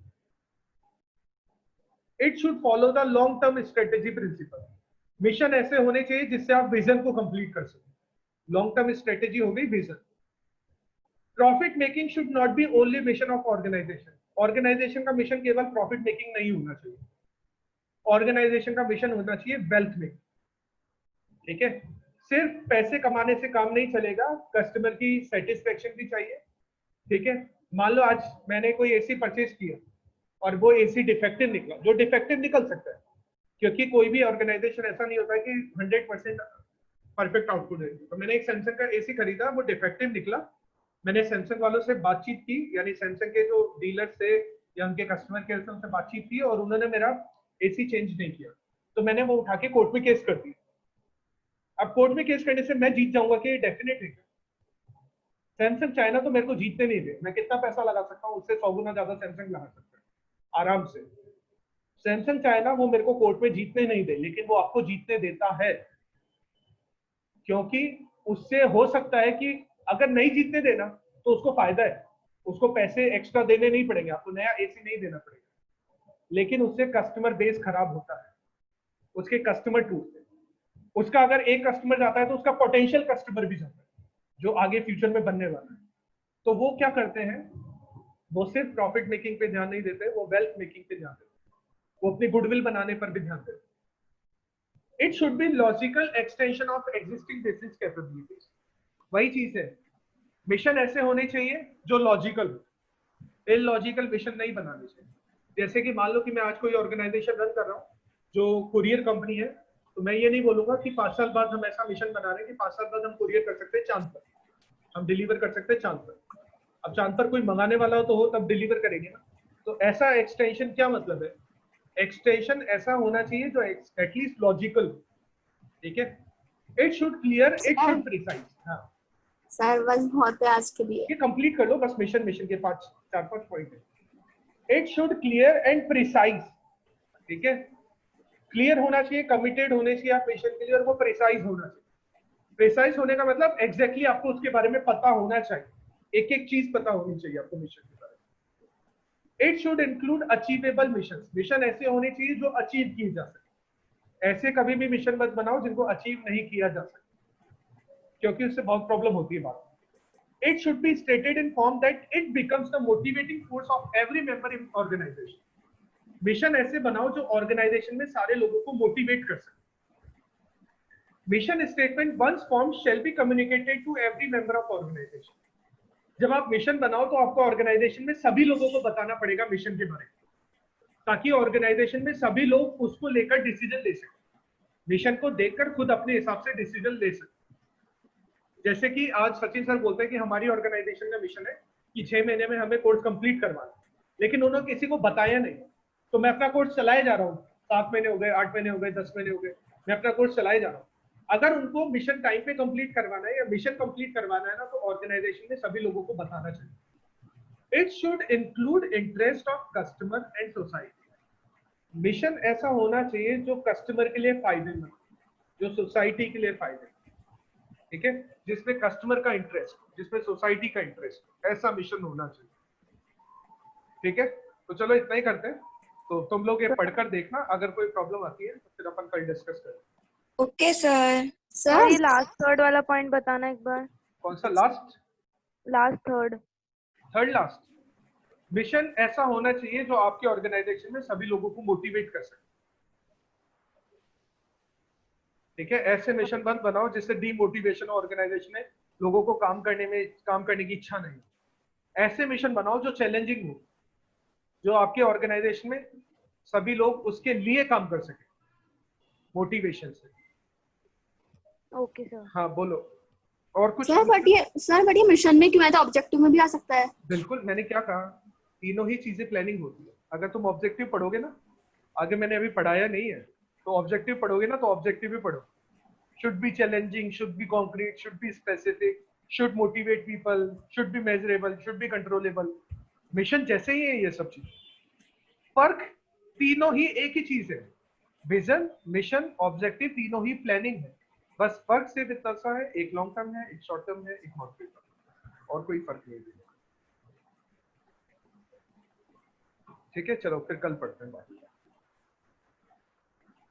It should follow the long term strategy principle. Mission ऐसे होने चाहिए जिससे आप विजन को कंप्लीट कर सकें। लॉन्ग टर्म स्ट्रेटेजी हो गई vision. Profit making should not be only mission of organisation. Organisation का मिशन केवल प्रॉफिट मेकिंग नहीं होना चाहिए, ऑर्गेनाइजेशन का मिशन होना चाहिए वेल्थ मेकिंग। ठीक है, सिर्फ पैसे कमाने से काम नहीं चलेगा, कस्टमर की सेटिस्फेक्शन भी चाहिए। ठीक है, मान लो आज मैंने कोई एसी परचेज किया और वो एसी डिफेक्टिव निकला, जो डिफेक्टिव निकल सकता है क्योंकि कोई भी ऑर्गेनाइजेशन ऐसा नहीं होता कि 100% परफेक्ट आउटपुट है। तो मैंने एक सैमसंग का एसी खरीदा, वो डिफेक्टिव निकला, मैंने सैमसंग वालों से बातचीत की, यानी सैमसंग के जो डीलर थे या उनके कस्टमर केयर से उनसे बातचीत की और उन्होंने मेरा एसी चेंज नहीं किया, तो मैंने वो उठा के कोर्ट में केस कर दिया। अब कोर्ट में केस करने से मैं जीत जाऊंगा कि डेफिनेट है? सैमसंग चाइना तो मेरे को जीतने नहीं दे, मैं कितना पैसा लगा सकता हूँ, उससे 100 गुना ज्यादा सैमसंग लगा सकता है आराम से। सैमसंग चाइना वो मेरे को कोर्ट में जीतने नहीं दे, लेकिन वो आपको जीतने देता है, क्योंकि उससे हो सकता है कि अगर नहीं जीतने देना तो उसको फायदा है, उसको पैसे एक्स्ट्रा देने नहीं पड़ेंगे, आपको नया एसी नहीं देना पड़ेगा, लेकिन उससे कस्टमर बेस खराब होता है, उसके कस्टमर टूटते हैं। उसका अगर एक कस्टमर जाता है तो उसका पोटेंशियल कस्टमर भी जाता है जो आगे फ्यूचर में बनने वाला है। तो वो क्या करते हैं, वो सिर्फ प्रॉफिट मेकिंग पे ध्यान नहीं देते, वो वेल्थ मेकिंग पे ध्यान देते, वो अपनी गुडविल बनाने पर भी ध्यान देते। It should be logical extension of existing business capabilities. वही चीज है, मिशन ऐसे होने चाहिए जो लॉजिकल हो, इलॉजिकल मिशन नहीं बनाने चाहिए। जैसे कि मान लो कि मैं आज कोई ऑर्गेनाइजेशन रन कर रहा हूँ जो कुरियर कंपनी है, तो मैं ये नहीं बोलूंगा कि 5 साल बाद हम ऐसा मिशन बना रहे हैं कि 5 साल बाद हम कुरियर कर सकते हैं चांद पर, हम डिलीवर कर सकते हैं चांद पर। अब चांद पर कोई मंगाने वाला हो तो हो, तब डिलीवर करेंगे ना। तो ऐसा एक्सटेंशन क्या मतलब है, एक्सटेंशन ऐसा होना चाहिए जो एटलीस्ट लॉजिकल। ठीक है, it should clear, it should precise. हाँ सर बस बहुत है आज के लिए। ये कंप्लीट कर लो बस, मिशन के 4-5 पॉइंट है। It should clear and precise. ठीक है, क्लियर होना चाहिए, कमिटेड होने चाहिए आप मिशन के लिए, और वो प्रिसाइज होना चाहिए। प्रिसाइज होने का मतलब एग्जैक्टली आपको उसके बारे में पता होना चाहिए, एक एक चीज पता होनी चाहिए आपको मिशन के बारे में। It should include achievable mission. Mission ऐसे होने चाहिए जो अचीव किए जा सके। ऐसे कभी भी मिशन मत बनाओ जिनको अचीव नहीं किया जा सके, क्योंकि उससे बहुत प्रॉब्लम होती है बात। It should be stated in form that it becomes the motivating force of every member in organization. Mission ऐसे बनाओ जो ऑर्गेनाइजेशन में सारे लोगों को मोटिवेट कर सके। Mission statement once form shall be communicated to every member of organisation. जब आप मिशन बनाओ तो आपको ऑर्गेनाइजेशन में सभी लोगों को बताना पड़ेगा मिशन के बारे में, ताकि ऑर्गेनाइजेशन में सभी लोग उसको लेकर डिसीजन ले सके, मिशन को देखकर खुद अपने हिसाब से डिसीजन ले सके। जैसे कि आज सचिन सर बोलते हैं कि हमारी ऑर्गेनाइजेशन का मिशन है कि 6 महीने में हमें कोर्स कंप्लीट करवाना, लेकिन उन्होंने किसी को बताया नहीं, तो मैं अपना कोर्स चलाए जा रहा हूँ, 7 महीने हो गए, 8 महीने हो गए, 10 महीने हो गए, मैं अपना कोर्स चलाए जा रहा हूँ। अगर उनको मिशन टाइम पे कंप्लीट करवाना है या मिशन कंप्लीट करवाना है ना, तो ऑर्गेनाइजेशन में सभी लोगों को बताना चाहिए। It should include interest of customer and society. Mission ऐसा होना चाहिए जो कस्टमर के लिए फायदेमंद, जो सोसाइटी के लिए फायदेमंद। ठीक है, जिसमें कस्टमर का इंटरेस्ट, जिसमें सोसाइटी का इंटरेस्ट, ऐसा मिशन होना चाहिए। ठीक है, तो चलो इतना ही करते हैं। तो तुम लोग ये पढ़कर देखना, अगर कोई प्रॉब्लम आती है तो फिर अपन कल डिस्कस करें। Okay sir. सर ये लास्ट थर्ड वाला पॉइंट बताना एक बार। कौन सा last? Last third last. Mission ऐसा होना चाहिए जो आपके ऑर्गेनाइजेशन में सभी लोगों को मोटिवेट कर सके। ठीक है, ऐसे मिशन बंद बनाओ जिससे डीमोटिवेशन ऑर्गेनाइजेशन में लोगों को काम करने की इच्छा नहीं। ऐसे मिशन बनाओ जो चैलेंजिंग हो, जो आपके ऑर्गेनाइजेशन में सभी लोग उसके लिए काम कर सके मोटिवेशन से। Okay sir. हाँ बोलो और कुछ। सर बट ये मिशन में क्यों है, तो ऑब्जेक्टिव में भी आ सकता है। बिल्कुल, मैंने क्या कहा, तीनों ही चीजें प्लानिंग होती है। अगर तुम ऑब्जेक्टिव पढ़ोगे ना, आगे मैंने अभी पढ़ाया नहीं है, तो ऑब्जेक्टिव पढ़ोगे ना तो ऑब्जेक्टिव भी पढ़ो। Should be challenging, should be concrete, should be specific, should motivate people, should be measurable, should be controllable. Mission जैसे ही है ये सब चीज। फर्क तीनों ही एक ही चीज है, विजन, मिशन, ऑब्जेक्टिव, तीनों ही प्लानिंग है। बस फर्क सिर्फ इतना सा है, एक लॉन्ग टर्म है, एक शॉर्ट टर्म है, एक मॉडरेट टर्म, और कोई फर्क नहीं है। ठीक है, चलो फिर कल पढ़ते हैं बात।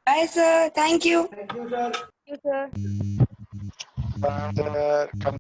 Bye sir, thank you. Thank you sir. Thank you sir. कल